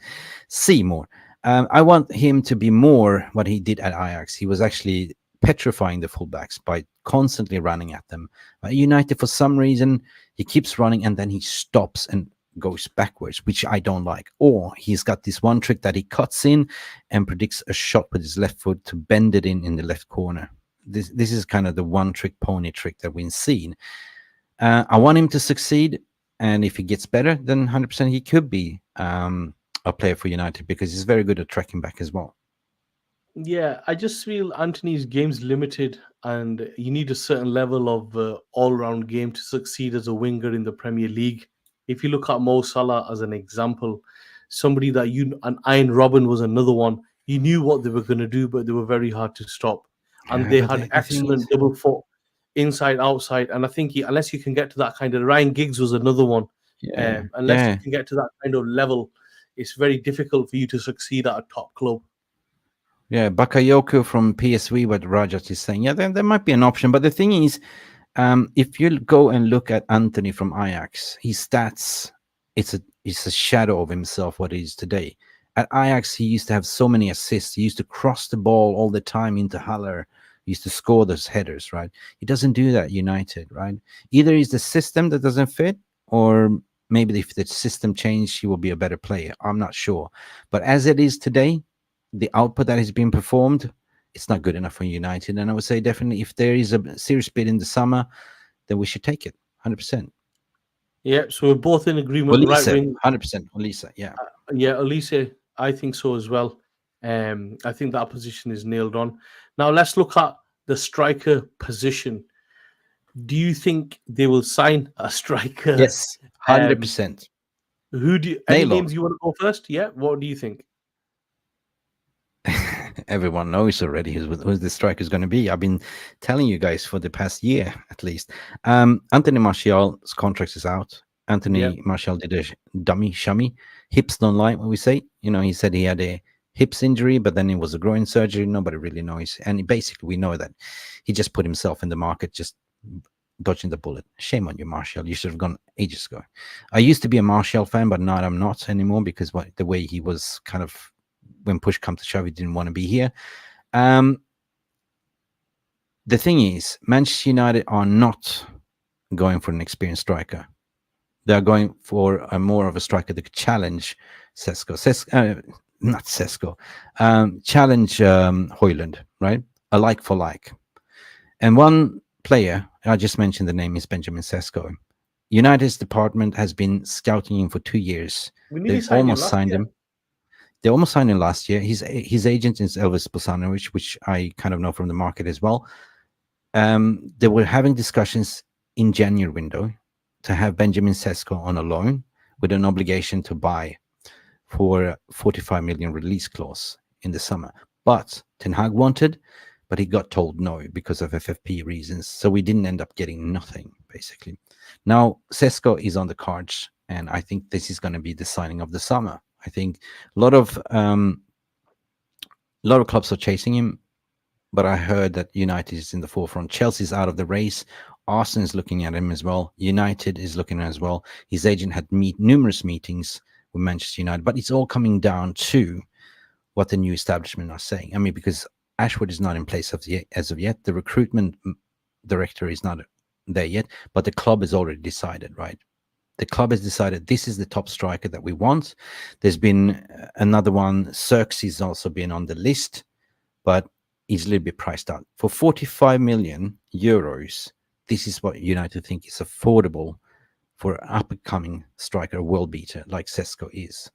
Speaker 2: See more. I want him to be more what he did at Ajax. He was actually petrifying the fullbacks by constantly running at them. At United, for some reason, he keeps running and then he stops and goes backwards, which I don't like. Or he's got this one trick that he cuts in and predicts a shot with his left foot to bend it in the left corner. This is kind of the one trick pony trick that we've seen. I want him to succeed, and if he gets better, then 100% he could be a player for United, because he's very good at tracking back as well.
Speaker 1: Yeah, I just feel Anthony's game's limited, and you need a certain level of all-round game to succeed as a winger in the Premier League. If you look at Mo Salah as an example, somebody that and Ian Robin was another one. You knew what they were going to do, but they were very hard to stop. And they had excellent double foot, inside, outside. And I think unless you can get to that kind of... Ryan Giggs was another one. Unless you can get to that kind of level, it's very difficult for you to succeed at a top club.
Speaker 2: Yeah, Bakayoko from PSV, what Rajat is saying. Yeah, there might be an option. But the thing is, if you go and look at Anthony from Ajax, his stats, it's a shadow of himself, what he is today. At Ajax, he used to have so many assists. He used to cross the ball all the time into Haller. He used to score those headers, right? He doesn't do that at United, right? Either it's the system that doesn't fit, or maybe if the system changed, he will be a better player. I'm not sure. But as it is today, the output that is being performed, it's not good enough for United. And I would say definitely if there is a serious bid in the summer, then we should take it, 100%.
Speaker 1: Yeah, so we're both in agreement.
Speaker 2: Olise,
Speaker 1: right wing,
Speaker 2: 100%. Olise, yeah.
Speaker 1: Olise, I think so as well. I think that position is nailed on. Now let's look at the striker position. Do you think they will sign a striker?
Speaker 2: Yes, 100%.
Speaker 1: Any names you want to go first? Yeah, what do you think?
Speaker 2: Everyone knows already who the striker is going to be. I've been telling you guys for the past year, at least. Anthony Martial's contract is out. Anthony Martial did a dummy shummy. Hips don't lie, what we say. He said he had a hips injury, but then it was a groin surgery. Nobody really knows. And basically, we know that he just put himself in the market, just dodging the bullet. Shame on you, Martial. You should have gone ages ago. I used to be a Martial fan, but now I'm not anymore because the way he was kind of, when push comes to shove, he didn't want to be here. The thing is, Manchester United are not going for an experienced striker. They are going for a more of a striker that could challenge not Sesko, challenge Højlund, right? A like for like. And one player, I just mentioned the name, is Benjamin Sesko. United's department has been scouting him for 2 years. They've almost signed him. They almost signed him last year. His agent is Elvis Bosanovic, which I kind of know from the market as well. They were having discussions in January window to have Benjamin Sesko on a loan with an obligation to buy for 45 million release clause in the summer. But Ten Hag wanted, but he got told no because of FFP reasons. So we didn't end up getting nothing, basically. Now, Sesko is on the cards, and I think this is going to be the signing of the summer. I think a lot of clubs are chasing him, but I heard that United is in the forefront. Chelsea's out of the race. Arsenal is looking at him as well. United is looking at him as well. His agent had numerous meetings with Manchester United, but it's all coming down to what the new establishment are saying. I mean, because Ashwood is not in place as of yet. The recruitment director is not there yet, but the club has already decided, right? The club has decided this is the top striker that we want. There's been another one. Xerxes also been on the list, but he's a little bit priced out. For 45 million euros, this is what United think is affordable for an up-and-coming striker, a world beater like Sesko is.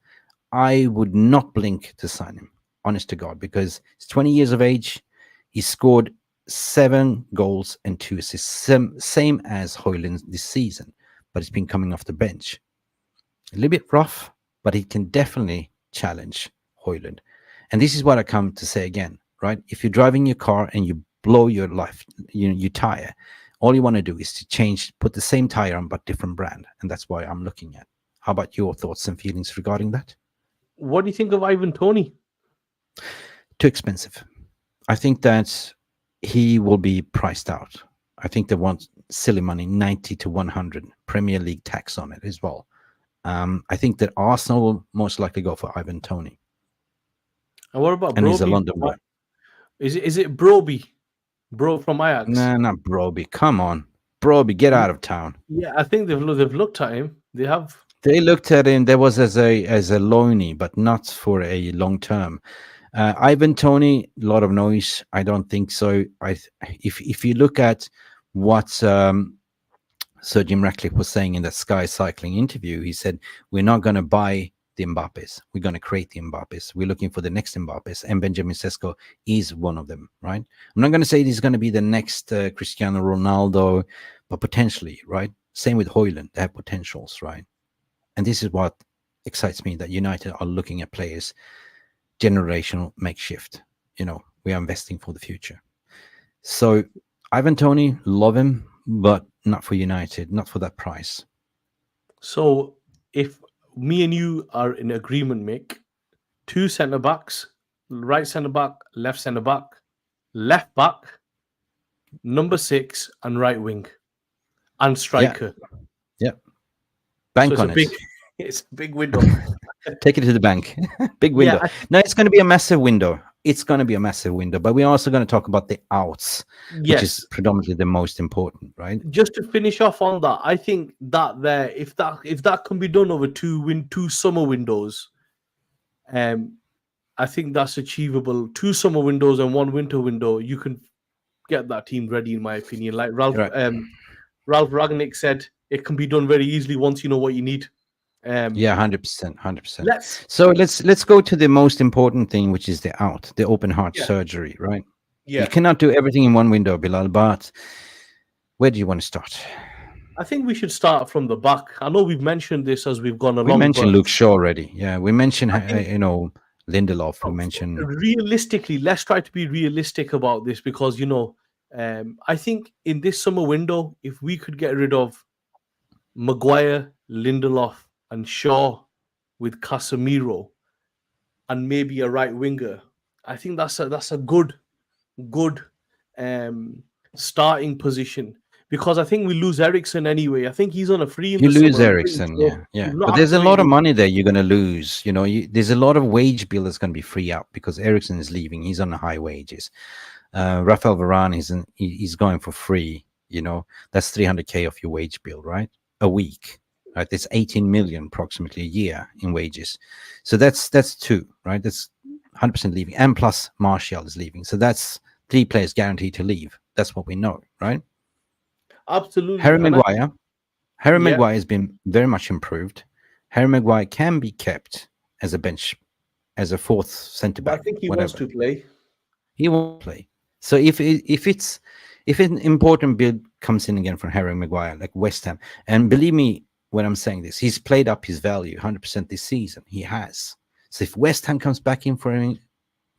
Speaker 2: I would not blink to sign him, honest to God, because he's 20 years of age. He scored 7 goals and 2 assists, same as Højlund this season, but he's been coming off the bench. A little bit rough, but he can definitely challenge Højlund. And this is what I come to say again, right? If you're driving your car and you blow your tire, all you want to do is to put the same tire on, but different brand. And that's why I'm looking at. How about your thoughts and feelings regarding that?
Speaker 1: What do you think of Ivan Toney?
Speaker 2: Too expensive. I think that he will be priced out. I think they want silly money, 90 to 100 Premier League tax on it as well. I think that Arsenal will most likely go for Ivan Toney.
Speaker 1: And what about
Speaker 2: and
Speaker 1: Broby?
Speaker 2: He's a London boy.
Speaker 1: Is it Broby? Bro from Ajax?
Speaker 2: Nah, not Broby. Come on. Broby, get out of town.
Speaker 1: Yeah, I think they've looked at him. They have. They
Speaker 2: looked at him. There was as a loanee, but not for a long term. Ivan Toney, a lot of noise. I don't think so. If you look at what Sir Jim Ratcliffe was saying in that Sky Cycling interview, he said, we're not going to buy the Mbappes. We're going to create the Mbappes. We're looking for the next Mbappes, and Benjamin Sesko is one of them, right? I'm not going to say he's going to be the next Cristiano Ronaldo, but potentially, right? Same with Højlund. They have potentials, right? And this is what excites me, that United are looking at players, generational makeshift. We are investing for the future. So Ivan Toney, love him, but not for United, not for that price.
Speaker 1: So if me and you are in agreement, Mick, 2 centre backs, right centre back, left back, number 6, and right wing, and striker.
Speaker 2: Yeah. Bank on it.
Speaker 1: It's a big window.
Speaker 2: Take it to the bank. Big window. Yeah, no, it's going to be a massive window. It's going to be a massive window, but we're also going to talk about the outs, which is predominantly the most important, right?
Speaker 1: Just to finish off on that, I think that if that can be done over 2 summer windows, I think that's achievable. 2 summer windows and 1 winter window, you can get that team ready, in my opinion. Like Ralph Ragnick said, it can be done very easily once you know what you need.
Speaker 2: 100%. So let's go to the most important thing, which is the open heart surgery, right? Yeah. You cannot do everything in one window, Billal, but where do you want to start?
Speaker 1: I think we should start from the back. I know we've mentioned this as we've gone along.
Speaker 2: We mentioned Luke Shaw already. Yeah, we mentioned Lindelof. We mentioned
Speaker 1: realistically. Let's try to be realistic about this, because I think in this summer window, if we could get rid of Maguire, Lindelof, and Shaw with Casemiro, and maybe a right winger. I think that's a good starting position, because I think we lose Ericsson anyway. I think he's on a free in
Speaker 2: You
Speaker 1: the
Speaker 2: lose
Speaker 1: summer. I'm pretty
Speaker 2: Ericsson,
Speaker 1: sure.
Speaker 2: yeah.
Speaker 1: We've not
Speaker 2: But there's a lot of
Speaker 1: activated.
Speaker 2: money there you're going to lose. You know, there's a lot of wage bill that's going to be free up because Ericsson is leaving. He's on high wages. Rafael Varane he's going for free. You know, that's 300K off your wage bill, right? A week, right? That's 18 million approximately a year in wages. So that's two, right? That's 100% leaving, and plus Martial is leaving. So that's 3 players guaranteed to leave. That's what we know, right?
Speaker 1: Absolutely.
Speaker 2: Harry
Speaker 1: And
Speaker 2: Maguire. Harry
Speaker 1: yeah,
Speaker 2: Maguire has been very much improved. Harry Maguire can be kept as a bench, as a fourth centre
Speaker 1: but I
Speaker 2: back,
Speaker 1: think he wants
Speaker 2: whatever.
Speaker 1: to play.
Speaker 2: He won't play. So if an important bid comes in again from Harry Maguire, like West Ham, and believe me when I'm saying this, he's played up his value 100% this season. He has. So if West Ham comes back in for him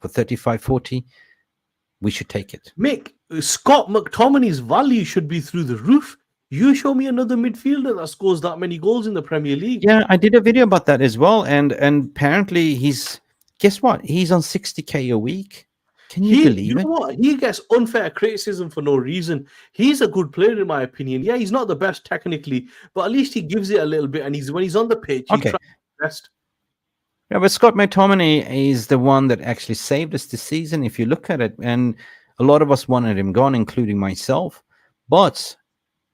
Speaker 2: for 35, 40, we should take it.
Speaker 1: Mick, Scott McTominay's value should be through the roof. You show me another midfielder that scores that many goals in the Premier League.
Speaker 2: Yeah, I did a video about that as well, and apparently guess what? He's on 60K a week. Can you believe
Speaker 1: You
Speaker 2: it?
Speaker 1: know what? He gets unfair criticism for no reason. He's a good player in my opinion. Yeah, he's not the best technically, but at least he gives it a little bit. And when he's on the pitch, he
Speaker 2: Okay.
Speaker 1: tries his best.
Speaker 2: Yeah, but Scott McTominay is the one that actually saved us this season, if you look at it. And a lot of us wanted him gone, including myself. But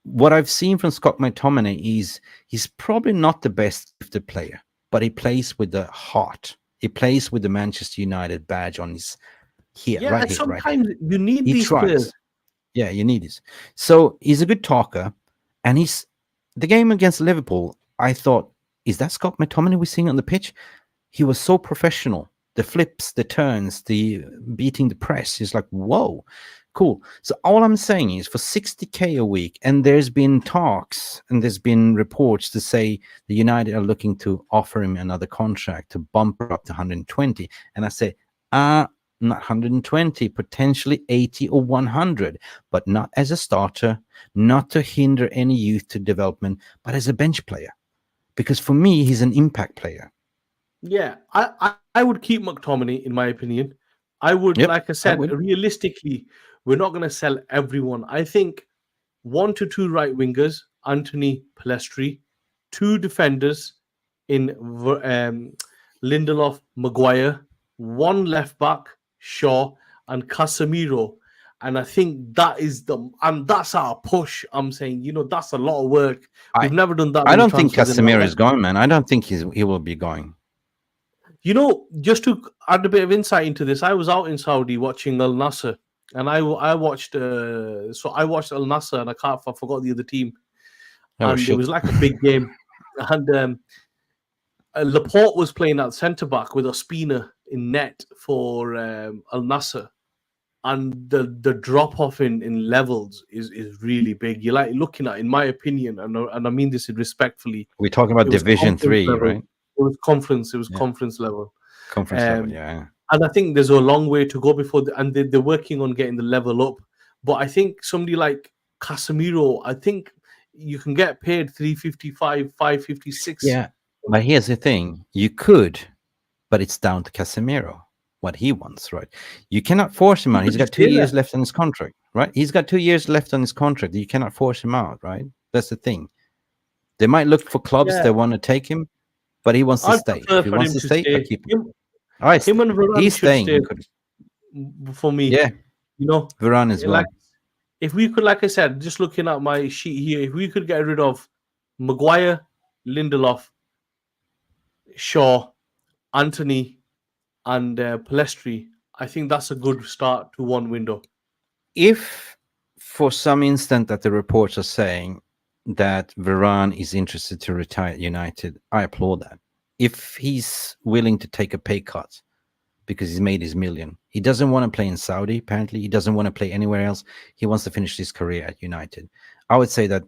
Speaker 2: what I've seen from Scott McTominay is he's probably not the best gifted player, but he plays with the heart. He plays with the Manchester United badge on his here,
Speaker 1: Yeah,
Speaker 2: right
Speaker 1: and
Speaker 2: here, right here.
Speaker 1: sometimes you need
Speaker 2: He
Speaker 1: these players.
Speaker 2: tries. Yeah, you need this. So he's a good talker. And the game against Liverpool, I thought, is that Scott McTominay we're seeing on the pitch? He was so professional. The flips, the turns, the beating the press. He's like, whoa, cool. So all I'm saying is for 60K a week, and there's been talks and there's been reports to say the United are looking to offer him another contract to bump her up to 120. And I say, not 120, potentially 80 or 100, but not as a starter, not to hinder any youth to development, but as a bench player. Because for me, he's an impact player.
Speaker 1: Yeah, I would keep McTominay in my opinion. I would,
Speaker 2: Yep,
Speaker 1: like I
Speaker 2: I
Speaker 1: said,
Speaker 2: would.
Speaker 1: realistically, we're not going to sell everyone. I think 1 to 2 right wingers, Anthony, Palestri, 2 defenders in Lindelof, Maguire, 1 left back, Shaw, and Casemiro. And I think that's our push. I'm saying, that's a lot of work. We've never done that
Speaker 2: I
Speaker 1: many
Speaker 2: don't think
Speaker 1: transfers in our
Speaker 2: Casemiro
Speaker 1: life.
Speaker 2: is going, man. I don't think he will be going.
Speaker 1: Just to add a bit of insight into this, I was out in Saudi watching Al Nasser, and I watched. I watched Al Nasser, and I forgot the other team, and it was like a big game. And Laporte was playing at centre back with Ospina in net for Al Nasser, and the drop off in levels is really big. You're like looking at, in my opinion, and I mean this respectfully.
Speaker 2: We're talking about
Speaker 1: It was
Speaker 2: Division
Speaker 1: conference
Speaker 2: 3,
Speaker 1: level.
Speaker 2: right?
Speaker 1: It was conference. It was
Speaker 2: Yeah.
Speaker 1: conference level.
Speaker 2: Conference level, yeah.
Speaker 1: And I think there's a long way to go before, and they're working on getting the level up. But I think somebody like Casemiro, I think you can get paid 355, 556.
Speaker 2: Yeah, but here's the thing: you could, but it's down to Casemiro what he wants, right? You cannot force him out. He's got 2 years left on his contract, right? He's got 2 years left on his contract. You cannot force him out, right? That's the thing. They might look for clubs that want to take him, but he wants to stay. If he wants to stay, I keep him. All right,
Speaker 1: Him and Varane
Speaker 2: he's
Speaker 1: should
Speaker 2: staying.
Speaker 1: stay for me.
Speaker 2: Yeah, Varane as well.
Speaker 1: Like, if we could, like I said, just looking at my sheet here, if we could get rid of Maguire, Lindelof, Shaw, Anthony, and Palestri, I think that's a good start to one window.
Speaker 2: If for some instant that the reports are saying that Varane is interested to retire at United, I applaud that. If he's willing to take a pay cut because he's made his million, he doesn't want to play in Saudi, apparently. He doesn't want to play anywhere else. He wants to finish his career at United. I would say that,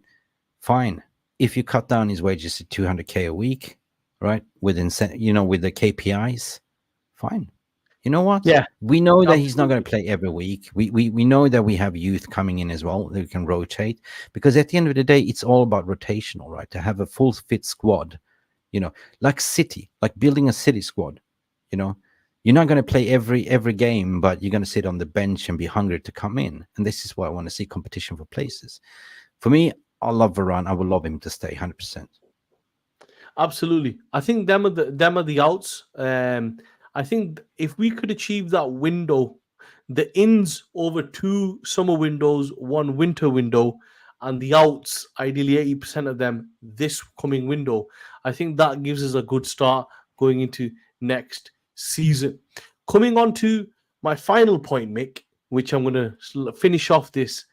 Speaker 2: fine, if you cut down his wages to 200K a week, right, with the KPIs, fine. You know what?
Speaker 1: Yeah,
Speaker 2: We know that he's not going
Speaker 1: absolutely.
Speaker 2: to play every week. We know that we have youth coming in as well that we can rotate, because at the end of the day, it's all about rotational, right? To have a full fit squad, like City, like building a City squad. You know, you're not going to play every game, but you're going to sit on the bench and be hungry to come in. And this is why I want to see competition for places. For me, I love Varane. I would love him to stay 100%.
Speaker 1: Absolutely. I think them are the outs. I think if we could achieve that window, the ins over two summer windows, one winter window, and the outs, ideally 80% of them this coming window, I think that gives us a good start going into next season. Coming on to my final point, Mick, which I'm going to finish off this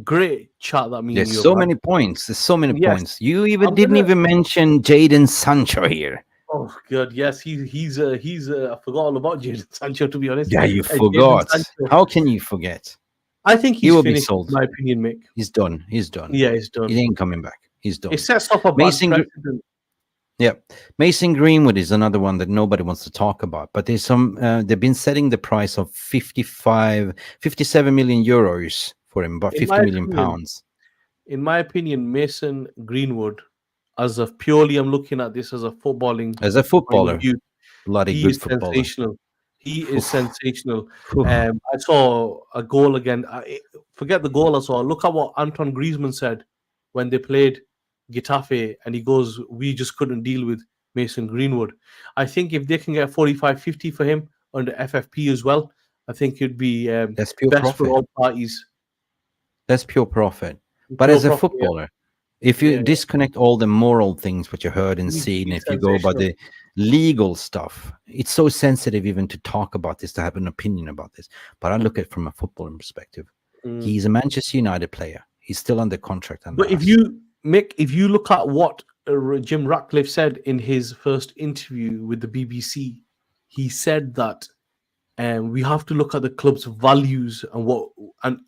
Speaker 1: great chat that me and
Speaker 2: There's
Speaker 1: you have
Speaker 2: so
Speaker 1: had.
Speaker 2: many points. There's so many
Speaker 1: Yes,
Speaker 2: points. You even
Speaker 1: I'm
Speaker 2: didn't
Speaker 1: gonna.
Speaker 2: even mention Jaden Sancho here.
Speaker 1: Oh God, yes, he's I forgot all about Jadon Sancho, to be honest.
Speaker 2: Yeah, you
Speaker 1: Jadon
Speaker 2: forgot.
Speaker 1: Sancho,
Speaker 2: How can you forget?
Speaker 1: I think
Speaker 2: He
Speaker 1: he's
Speaker 2: will be
Speaker 1: finished, in
Speaker 2: sold.
Speaker 1: my opinion, Mick.
Speaker 2: He's done. He's done.
Speaker 1: Yeah, he's
Speaker 2: He
Speaker 1: done.
Speaker 2: ain't coming back. He's
Speaker 1: It
Speaker 2: done.
Speaker 1: sets off a bad
Speaker 2: Mason,
Speaker 1: precedent.
Speaker 2: yeah, Mason Greenwood is another one that nobody wants to talk about. But there's some. They've been setting the price of 57 million euros for him, about
Speaker 1: In
Speaker 2: 50
Speaker 1: my
Speaker 2: million
Speaker 1: opinion,
Speaker 2: pounds
Speaker 1: Mason Greenwood, as of purely, I'm looking at this as a footballing
Speaker 2: as a
Speaker 1: point of
Speaker 2: footballer.
Speaker 1: view.
Speaker 2: Bloody
Speaker 1: He
Speaker 2: good
Speaker 1: is
Speaker 2: footballer.
Speaker 1: sensational. He is
Speaker 2: Oof,
Speaker 1: sensational.
Speaker 2: oof.
Speaker 1: I saw a goal again. Forget the goal I saw. Look at what Anton Griezmann said when they played Getafe, and he goes, "We just couldn't deal with Mason Greenwood." I think if they can get 45, 50 for him under FFP as well, I think it'd be
Speaker 2: That's pure
Speaker 1: best for
Speaker 2: profit.
Speaker 1: all parties.
Speaker 2: That's pure profit. But
Speaker 1: Pure
Speaker 2: as a
Speaker 1: profit. Yeah,
Speaker 2: footballer, if you
Speaker 1: yeah, yeah.
Speaker 2: disconnect all the moral things which you heard and seen,
Speaker 1: He's
Speaker 2: if you go by
Speaker 1: sensational.
Speaker 2: the legal stuff, it's so sensitive even to talk about this, to have an opinion about this. But I look at it from a footballing perspective.
Speaker 1: Mm.
Speaker 2: He's a Manchester United player. He's still under contract under
Speaker 1: But if
Speaker 2: us.
Speaker 1: you Mick, if you look at what Jim Ratcliffe said in his first interview with the BBC, he said that we have to look at the club's values and what and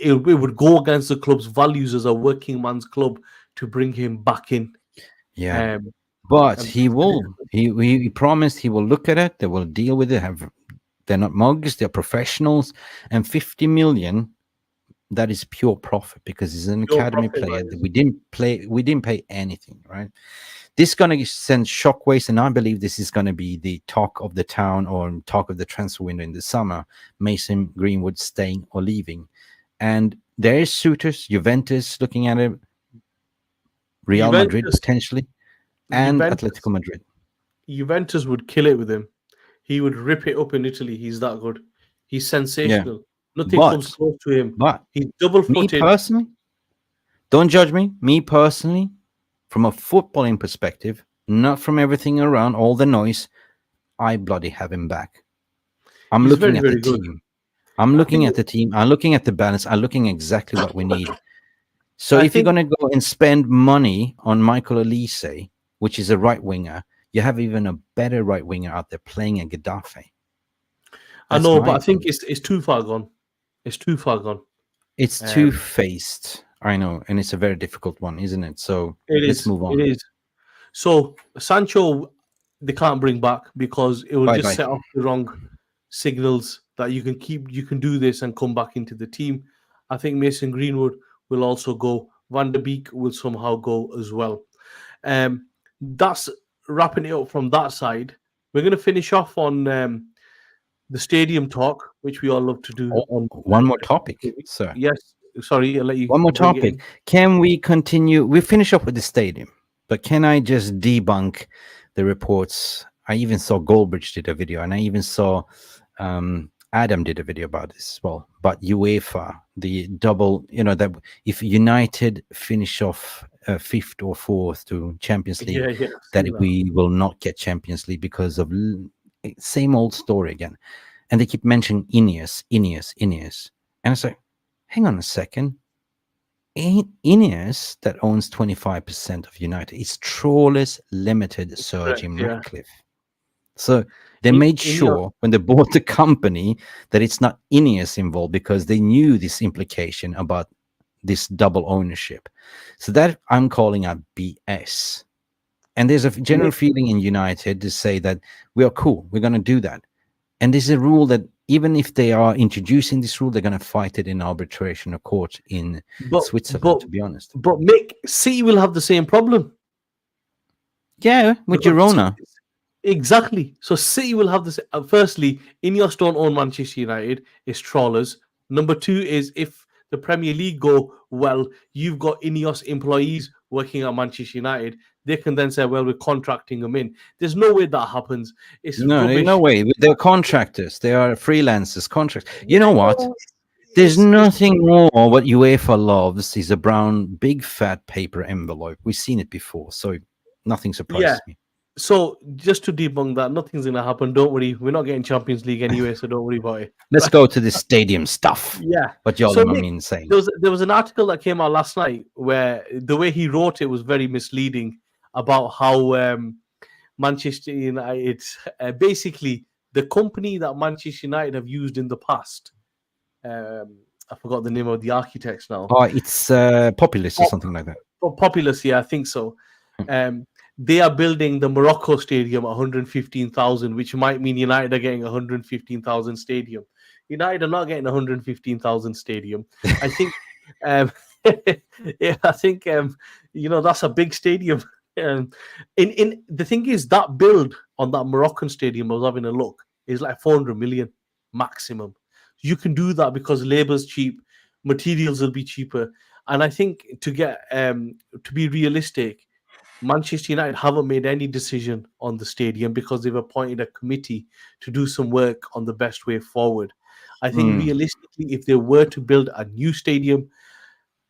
Speaker 1: it would go against the club's values as a working man's club to bring him back in.
Speaker 2: Yeah.
Speaker 1: Um,
Speaker 2: But
Speaker 1: and
Speaker 2: he will. He promised he will look at it. They will deal with it. They're not mugs. They're professionals. And 50 million, that is pure profit because he's an
Speaker 1: pure
Speaker 2: academy
Speaker 1: profit
Speaker 2: player that
Speaker 1: lines.
Speaker 2: we didn't pay anything, right? This is going to send shockwaves, and I believe this is going to be the talk of the town or talk of the transfer window in the summer. Mason Greenwood staying or leaving, and there is suitors, Juventus looking at it, Real Madrid
Speaker 1: Juventus,
Speaker 2: potentially, and
Speaker 1: Juventus,
Speaker 2: Atletico Madrid.
Speaker 1: Juventus would kill it with him. He would rip it up in Italy. He's that good. He's
Speaker 2: Yeah,
Speaker 1: sensational. Nothing comes
Speaker 2: but
Speaker 1: close to him.
Speaker 2: but
Speaker 1: He's double
Speaker 2: me
Speaker 1: footed.
Speaker 2: personally, don't judge me. Me personally, from a footballing perspective, not from everything around, all the noise, I bloody have him back. I'm
Speaker 1: He's
Speaker 2: looking
Speaker 1: very,
Speaker 2: at the
Speaker 1: very good.
Speaker 2: team. I'm
Speaker 1: I
Speaker 2: looking
Speaker 1: think
Speaker 2: at the team. I'm looking at the balance. I'm looking exactly what we need. So
Speaker 1: I
Speaker 2: if you're
Speaker 1: think
Speaker 2: going to go and spend money on Michael Elise, which is a right winger, you have even a better right winger out there playing at Getafe.
Speaker 1: I
Speaker 2: That's
Speaker 1: know,
Speaker 2: my
Speaker 1: but I think
Speaker 2: opinion.
Speaker 1: it's too far gone. It's too far gone.
Speaker 2: It's
Speaker 1: Um,
Speaker 2: two-faced. I know, and it's a very difficult one, isn't it? So
Speaker 1: it
Speaker 2: let's
Speaker 1: is.
Speaker 2: move
Speaker 1: It
Speaker 2: on.
Speaker 1: is. So Sancho, they can't bring back because it will
Speaker 2: Bye
Speaker 1: just
Speaker 2: bye.
Speaker 1: set off the wrong signals that you can do this and come back into the team. I think Mason Greenwood will also go. Van der Beek will somehow go as well. That's wrapping it up from that side. We're going to finish off on the stadium talk, which we all love to do
Speaker 2: Oh,
Speaker 1: on.
Speaker 2: one more topic, sir.
Speaker 1: Yes, sorry, I'll let you
Speaker 2: One more
Speaker 1: bring it
Speaker 2: topic.
Speaker 1: in.
Speaker 2: Can we continue? We finish up with the stadium, but can I just debunk the reports? I even saw Goldbridge did a video, and I even saw Adam did a video about this as well. But UEFA, the double, that if United finish off fifth or fourth to Champions League,
Speaker 1: Yeah, yeah, I've
Speaker 2: that
Speaker 1: seen that.
Speaker 2: we will not get Champions League because of same old story again. And they keep mentioning Ineos, Ineos, Ineos. And it's like, hang on a second. Ain't Ineos that owns 25% of United? It's Trawlers Limited, Sir
Speaker 1: Correct.
Speaker 2: Jim
Speaker 1: Yeah.
Speaker 2: Ratcliffe. So they
Speaker 1: In
Speaker 2: made
Speaker 1: your
Speaker 2: sure when they bought the company that it's not Ineos involved because they knew this implication about this double ownership. So that I'm calling out BS. And there's a general
Speaker 1: Nick,
Speaker 2: feeling in United to say that we are cool, we're going to do that. And there's a rule that even if they are introducing this rule, they're going to fight it in arbitration or court in
Speaker 1: But
Speaker 2: Switzerland,
Speaker 1: but
Speaker 2: to be honest.
Speaker 1: but Mick, City will have the same problem.
Speaker 2: Yeah, with
Speaker 1: Because
Speaker 2: Girona.
Speaker 1: exactly. So City will have this. Firstly, Ineos don't own Manchester United. It's trawlers. Number two is if the Premier League go well, you've got Ineos employees working at Manchester United. They can then say, "Well, we're contracting them in." There's no way that happens. It's
Speaker 2: No,
Speaker 1: rubbish.
Speaker 2: no way. They're contractors. They are freelancers, contracts. You know
Speaker 1: Yeah,
Speaker 2: what?
Speaker 1: no,
Speaker 2: There's
Speaker 1: it's
Speaker 2: nothing more what UEFA loves is a brown, big, fat paper envelope. We've seen it before, so nothing
Speaker 1: yeah.
Speaker 2: surprises me.
Speaker 1: So just to debunk that, nothing's gonna happen. Don't worry. We're not getting Champions League anyway, so don't worry about it.
Speaker 2: Let's go to the stadium stuff.
Speaker 1: Yeah.
Speaker 2: What
Speaker 1: So
Speaker 2: Yolima
Speaker 1: Nick,
Speaker 2: means saying.
Speaker 1: there was an article that came out last night where the way he wrote it was very misleading about how Manchester United, basically the company that Manchester United have used in the past. I forgot the name of the architects now.
Speaker 2: Oh, it's Populist or something like that.
Speaker 1: Populous, yeah, I think so. They are building the Morocco Stadium 115,000, which might mean United are getting 115,000 stadium. United are not getting 115,000 stadium. I think, yeah, I think that's a big stadium. In the thing is that build on that Moroccan stadium, I was having a look, is like 400 million maximum. You can do that because labor's cheap, materials will be cheaper, and I think to be realistic, Manchester United haven't made any decision on the stadium because they've appointed a committee to do some work on the best way forward. I think realistically, if they were to build a new stadium,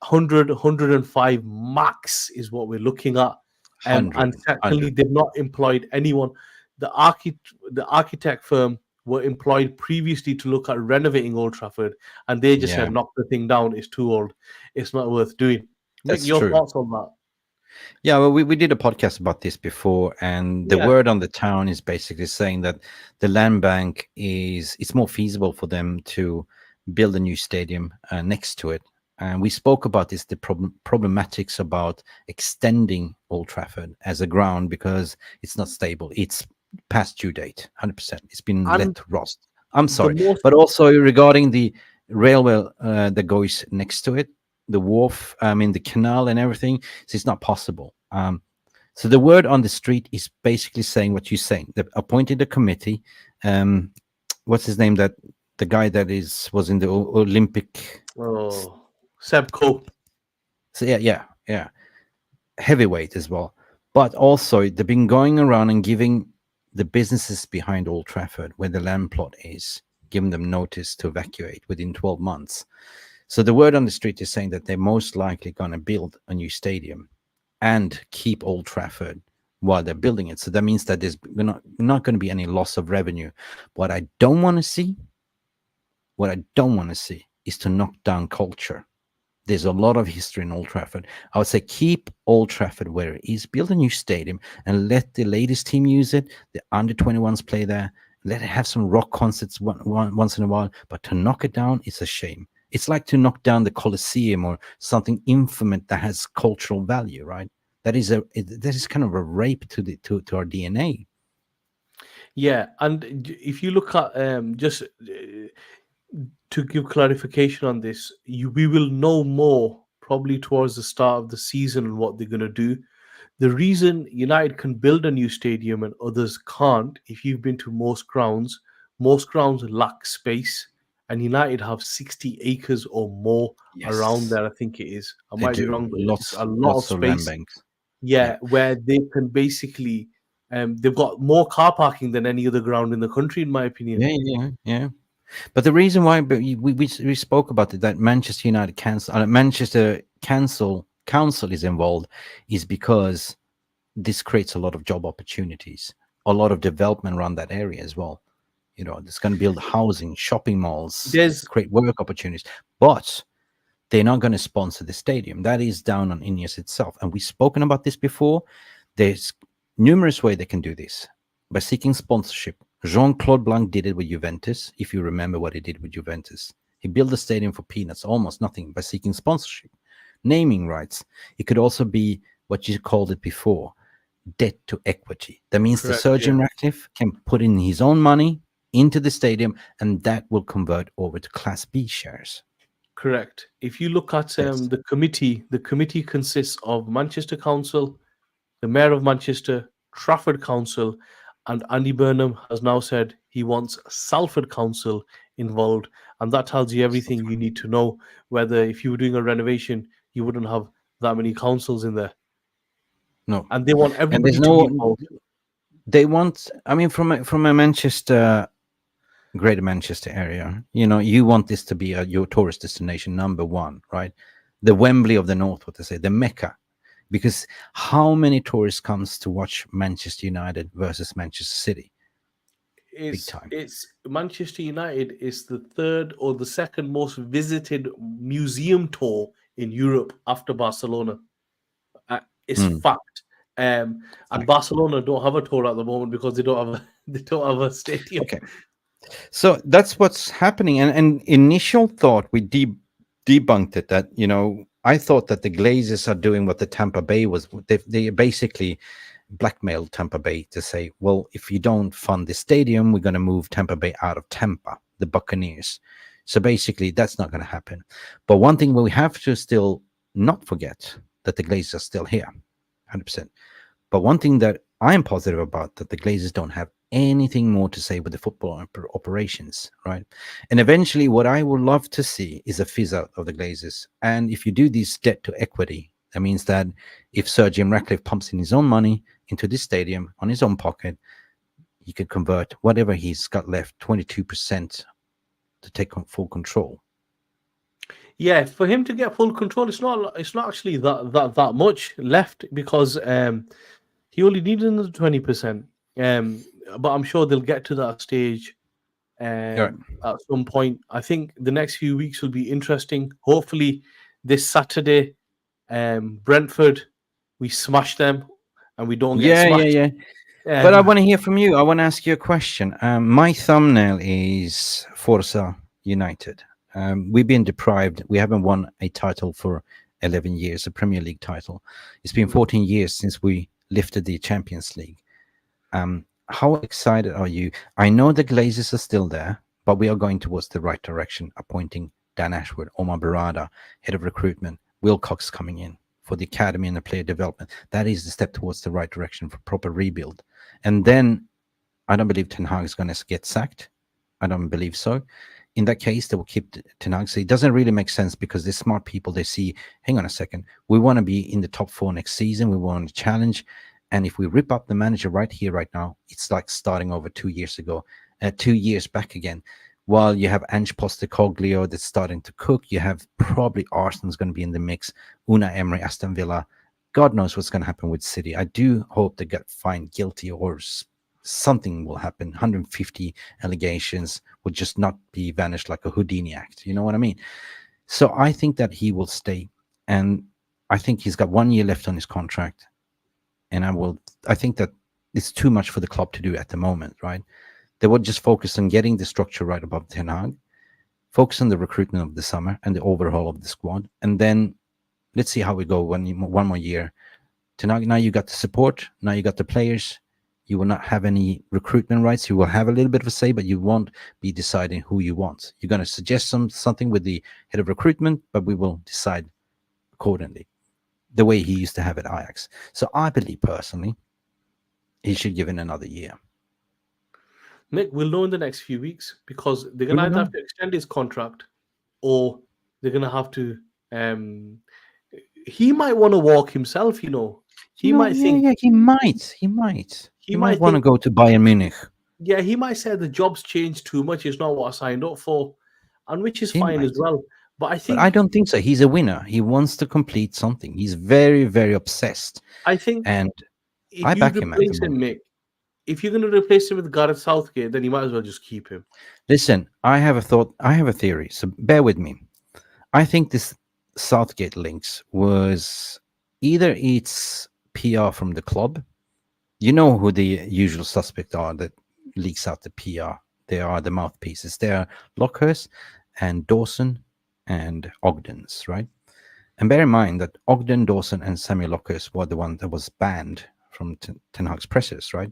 Speaker 1: 100, 105 max is what we're looking at. And
Speaker 2: 100.
Speaker 1: secondly, they've not employed anyone. The architect firm were employed previously to look at renovating Old Trafford, and they just
Speaker 2: Yeah,
Speaker 1: said, knock the thing down, it's too old, it's not worth doing. Make
Speaker 2: that's
Speaker 1: your
Speaker 2: true.
Speaker 1: thoughts on that.
Speaker 2: Yeah, well, we did a podcast about this before, and the
Speaker 1: Yeah.
Speaker 2: word on the town is basically saying that the land bank it's more feasible for them to build a new stadium next to it. And we spoke about this, the problematics about extending Old Trafford as a ground because it's not stable. It's past due date, 100%. It's been
Speaker 1: And
Speaker 2: let rust. I'm
Speaker 1: the
Speaker 2: sorry,
Speaker 1: most
Speaker 2: but also regarding the railway that goes next to it, the wharf, I mean the canal and everything, so it's not possible. So the word on the street is basically saying what you're saying. They appointed a committee. What's his name? That the guy that was in the Olympic.
Speaker 1: Sebco.
Speaker 2: So yeah, heavyweight as well. But also they've been going around and giving the businesses behind Old Trafford, where the land plot is, giving them notice to evacuate within 12 months. So the word on the street is saying that they're most likely going to build a new stadium and keep Old Trafford while they're building it. So that means that there's not going to be any loss of revenue. What I don't want to see is to knock down culture. There's a lot of history in Old Trafford. I would say keep Old Trafford where it is, build a new stadium, and let the latest team use it. The under 21s play there. Let it have some rock concerts once in a while. But to knock it down, it's a shame. It's like to knock down the Colosseum or something infamous that has cultural value, right? That is kind of a rape to our DNA.
Speaker 1: Yeah, and if you look at just to give clarification on this, we will know more probably towards the start of the season on what they're going to do. The reason United can build a new stadium and others can't, if you've been to most grounds lack space, and United have 60 acres or more around there. I think it is. I might be wrong, but it's a lot of
Speaker 2: of land
Speaker 1: space.
Speaker 2: banks.
Speaker 1: Yeah, where they can basically, they've got more car parking than any other ground in the country, in my opinion.
Speaker 2: Yeah. But the reason why we spoke about it, that Manchester United Manchester Council is involved, is because this creates a lot of job opportunities, a lot of development around that area as well. You know, it's going to build housing, shopping malls, create work opportunities. But they're not going to sponsor the stadium. That is down on Ineos itself. And we've spoken about this before. There's numerous ways they can do this by seeking sponsorship. Jean-Claude Blanc did it with Juventus, if you remember what he did with Juventus. He built a stadium for peanuts, almost nothing, by seeking sponsorship. Naming rights. It could also be what you called it before, debt to equity. That means the Sir Jim Ratcliffe can put in his own money into the stadium, and that will convert over to Class B shares.
Speaker 1: Correct. If you look at
Speaker 2: Yes.
Speaker 1: the committee consists of Manchester Council, the Mayor of Manchester, Trafford Council, and Andy Burnham has now said he wants Salford Council involved, and that tells you everything you need to know. Whether if you were doing a renovation, you wouldn't have that many councils in there,
Speaker 2: No.
Speaker 1: and they want
Speaker 2: And there's
Speaker 1: everybody to be
Speaker 2: no.
Speaker 1: involved.
Speaker 2: They want. I mean, from a Manchester, Greater Manchester area, you want this to be your tourist destination number one, right? The Wembley of the North, what they say, the Mecca. Because how many tourists comes to watch Manchester United versus Manchester City? Big time.
Speaker 1: It's Manchester United is the third or the second most visited museum tour in Europe after Barcelona. It's
Speaker 2: Mm,
Speaker 1: fact. And
Speaker 2: fact.
Speaker 1: Barcelona don't have a tour at the moment because they don't have a they don't have a stadium.
Speaker 2: Okay. So that's what's happening. And initial thought, we debunked it that, I thought that the Glazers are doing what the Tampa Bay was. They basically blackmailed Tampa Bay to say, well, if you don't fund the stadium, we're going to move Tampa Bay out of Tampa, the Buccaneers. So basically, that's not going to happen. But one thing we have to still not forget that the Glazers are still here, 100%. But one thing that I'm positive about that the Glazers don't have anything more to say with the football operations, right? And eventually, what I would love to see is a fizz out of the Glazers. And if you do this debt to equity, that means that if Sir Jim Ratcliffe pumps in his own money into this stadium on his own pocket, he could convert whatever he's got left, 22%, to take on full control.
Speaker 1: Yeah, for him to get full control, it's not actually that much left because he only needed another 20%. But I'm sure they'll get to that stage
Speaker 2: Right.
Speaker 1: at some point. I think the next few weeks will be interesting. Hopefully, this Saturday, Brentford, we smash them and we don't get
Speaker 2: Yeah, yeah,
Speaker 1: smashed.
Speaker 2: yeah. But I want to hear from you. I want to ask you a question. My thumbnail is Forza United. We've been deprived. We haven't won a title for 11 years, a Premier League title. It's been 14 years since we lifted the Champions League. How excited are you? I know the Glazers are still there, but we are going towards the right direction, appointing Dan Ashwood, Omar Barada, head of recruitment, Wilcox coming in for the academy and the player development. That is the step towards the right direction for proper rebuild. And then I don't believe Ten Hag is going to get sacked. I don't believe so. In that case, they will keep Ten Hag. So it doesn't really make sense because they're smart people. They see, hang on a second, we want to be in the top 4 next season. We want to challenge. And if we rip up the manager right here, right now, it's like starting over 2 years ago, 2 years back again. While you have Ange Postecoglou that's starting to cook, you have probably Arsenal's going to be in the mix, Una Emery, Aston Villa. God knows what's going to happen with City. I do hope they get found guilty or something will happen. 150 allegations will just not be vanished like a Houdini act. You know what I mean? So I think that he will stay. And I think he's got 1 year left on his contract. And I think that it's too much for the club to do at the moment, right? They would just focus on getting the structure right above Ten Hag, focus on the recruitment of the summer and the overhaul of the squad. And then let's see how we go one more year. Ten Hag, now you got the support, now you got the players. You will not have any recruitment rights. You will have a little bit of a say, but you won't be deciding who you want. You're going to suggest something with the head of recruitment, but we will decide accordingly, the way he used to have at Ajax. So I believe personally, he should give it another year.
Speaker 1: Mick, we'll know in the next few weeks because they're
Speaker 2: We
Speaker 1: gonna
Speaker 2: will
Speaker 1: either
Speaker 2: know.
Speaker 1: have to extend his contract or they're gonna have to. He might want to walk himself. He might think.
Speaker 2: Yeah, he might. He might.
Speaker 1: He
Speaker 2: He might
Speaker 1: might
Speaker 2: want to
Speaker 1: think.
Speaker 2: go to Bayern Munich.
Speaker 1: Yeah, he might say the job's changed too much. It's not what I signed up for, and which is
Speaker 2: He
Speaker 1: fine as
Speaker 2: might.
Speaker 1: well. But I
Speaker 2: But I
Speaker 1: think.
Speaker 2: don't think so. He's a winner. He wants to complete something. He's very, very obsessed.
Speaker 1: I think
Speaker 2: And
Speaker 1: if
Speaker 2: I
Speaker 1: you
Speaker 2: back him at the
Speaker 1: replace him,
Speaker 2: moment.
Speaker 1: Mick, if you're going to replace him with Gareth Southgate, then you might as well just keep him.
Speaker 2: Listen, I have a thought. I have a theory. So bear with me. I think this Southgate links was either it's PR from the club. You know who the usual suspects are that leaks out the PR. They are the mouthpieces. They are Lockhurst and Dawson and Ogden's, right? And bear in mind that Ogden, Dawson, and Samuel Lockhurst were the one that was banned from Ten Hag's presses, right?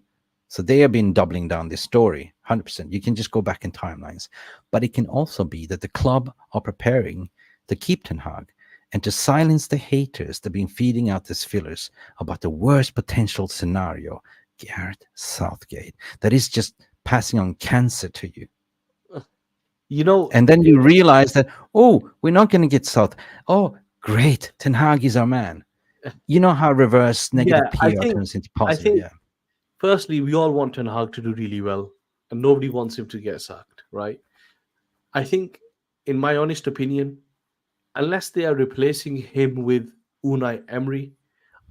Speaker 2: So they have been doubling down this story, 100%. You can just go back in timelines. But it can also be that the club are preparing to keep Ten Hag and to silence the haters that have been feeding out these fillers about the worst potential scenario, Gareth Southgate, that is just passing on cancer to you.
Speaker 1: You know,
Speaker 2: And then you realize that, oh, we're not going to get South. Oh, great. Ten Hag is our man. You know how reverse negative
Speaker 1: I
Speaker 2: PR
Speaker 1: think,
Speaker 2: turns into
Speaker 1: I
Speaker 2: positive.
Speaker 1: think,
Speaker 2: Yeah.
Speaker 1: firstly, we all want Ten Hag to do really well, and nobody wants him to get sacked, right? I think, in my honest opinion, unless they are replacing him with Unai Emery,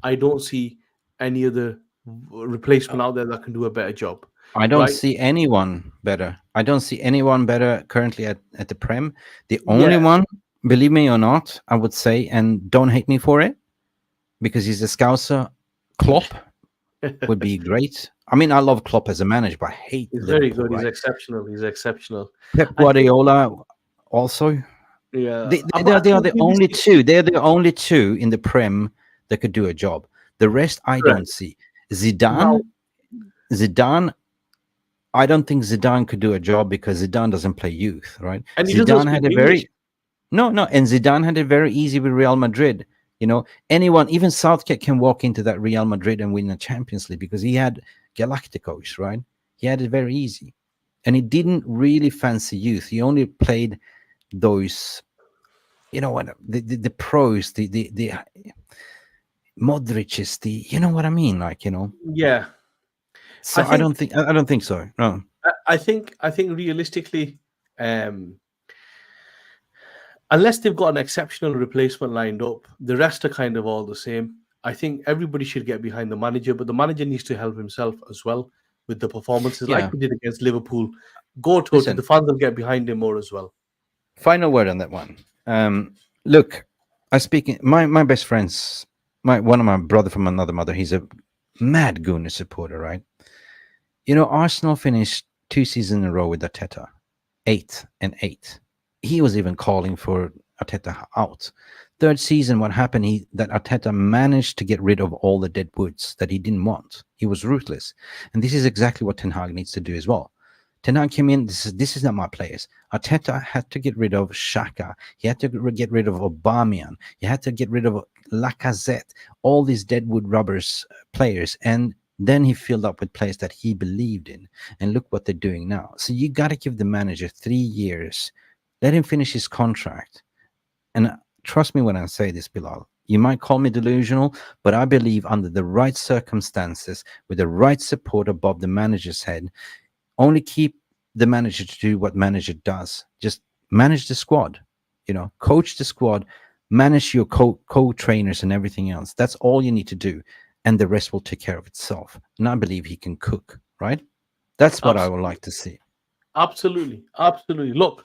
Speaker 1: I don't see any other replacement out there that can do a better job.
Speaker 2: I don't
Speaker 1: Right?
Speaker 2: see anyone better. I don't see anyone better currently at the Prem. The only
Speaker 1: Yeah.
Speaker 2: one, believe me or not, I would say, and don't hate me for it, because he's a Scouser, Klopp would be great. I mean, I love Klopp as a manager, but I hate
Speaker 1: He's very
Speaker 2: Liverpool,
Speaker 1: good. He's
Speaker 2: right?
Speaker 1: exceptional. He's exceptional.
Speaker 2: Pep
Speaker 1: I think,
Speaker 2: Guardiola also.
Speaker 1: yeah.
Speaker 2: They,
Speaker 1: I
Speaker 2: they, are- they are
Speaker 1: think
Speaker 2: the only
Speaker 1: realistic,
Speaker 2: two. They're the only two in the Prem that could do a job. The rest, I
Speaker 1: correct.
Speaker 2: don't see.
Speaker 1: Now,
Speaker 2: Zidane, I don't think Zidane could do a job because Zidane doesn't play youth, right?
Speaker 1: and he doesn't
Speaker 2: Zidane
Speaker 1: speak
Speaker 2: had a
Speaker 1: English.
Speaker 2: very no, and Zidane had it very easy with Real Madrid. You know, anyone, even Southgate can walk into that Real Madrid and win a Champions League because he had Galacticos, right? He had it very easy, and he didn't really fancy youth. He only played those, you know what, the pros, the Modric is the, you know what I mean, like, you know.
Speaker 1: Yeah.
Speaker 2: So I don't think so. No.
Speaker 1: I think realistically, unless they've got an exceptional replacement lined up, the rest are kind of all the same. I think everybody should get behind the manager, but the manager needs to help himself as well with the performances,
Speaker 2: Yeah.
Speaker 1: like we did against Liverpool. Go to
Speaker 2: Listen,
Speaker 1: the fans will get behind him more as well.
Speaker 2: final word on that one. Look, I speak. My best friends, one of my brother from another mother. He's a mad Gunner supporter, right? You know, Arsenal finished 2 seasons in a row with Arteta, 8 and 8. He was even calling for Arteta out. Third season, what happened? That Arteta managed to get rid of all the dead woods that he didn't want. He was ruthless, and this is exactly what Ten Hag needs to do as well. Ten Hag came in. This is not my players. Arteta had to get rid of Xhaka. He had to get rid of Aubameyang. He had to get rid of Lacazette. All these deadwood rubbers players, and then he filled up with players that he believed in. And look what they're doing now. So you got to give the manager 3 years. Let him finish his contract. And trust me when I say this, Billal. You might call me delusional, but I believe under the right circumstances, with the right support above the manager's head, only keep the manager to do what manager does. Just manage the squad, you know, coach the squad, manage your co-trainers and everything else. That's all you need to do. And the rest will take care of itself. And I believe he can cook, right? That's what I would like to see.
Speaker 1: Absolutely. Look,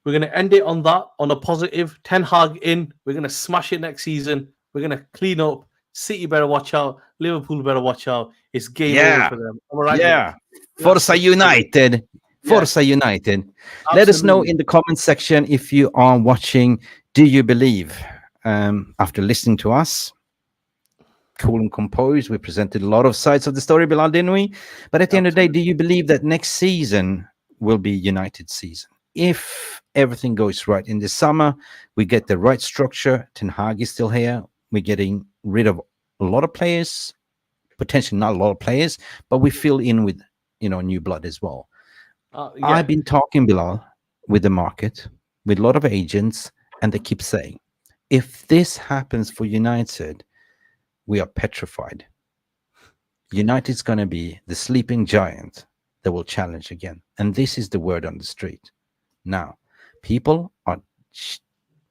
Speaker 1: we're going to end it on that, on a positive. Ten Hag in. We're going to smash it next season. We're going to clean up. City better watch out. Liverpool better watch out. It's game over for them. All right.
Speaker 2: Yeah. Forza United. Forza United. Let us know in the comment section if you are watching. Do you believe, after listening to us, cool and composed, we presented a lot of sides of the story, Billal, didn't we? But at the end of the day, do you believe that next season will be United season? If everything goes right in the summer, we get the right structure. Ten Hag is still here. We're getting rid of a lot of players, potentially not a lot of players, but we fill in with, you know, new blood as well. I've been talking, Billal, with the market, with a lot of agents, and they keep saying, if this happens for United, we are petrified. United's going to be the sleeping giant that will challenge again. And this is the word on the street. Now, people are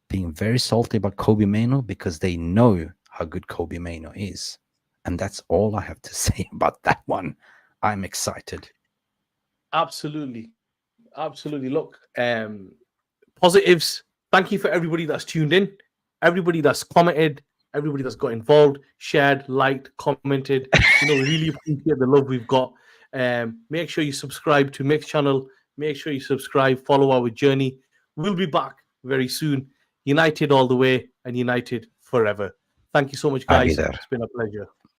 Speaker 2: being very salty about Kobe Mainoo because they know how good Kobe Mainoo is. And that's all I have to say about that one. I'm excited.
Speaker 1: Absolutely. Look, positives. Thank you for everybody that's tuned in, everybody that's commented, everybody that's got involved, shared, liked, commented. You know, we really appreciate the love we've got. Make sure you subscribe to Mick's channel. Make sure you subscribe, follow our journey. We'll be back very soon. United all the way and United forever. Thank you so much,
Speaker 2: I'll be
Speaker 1: guys.
Speaker 2: there.
Speaker 1: It's been a pleasure.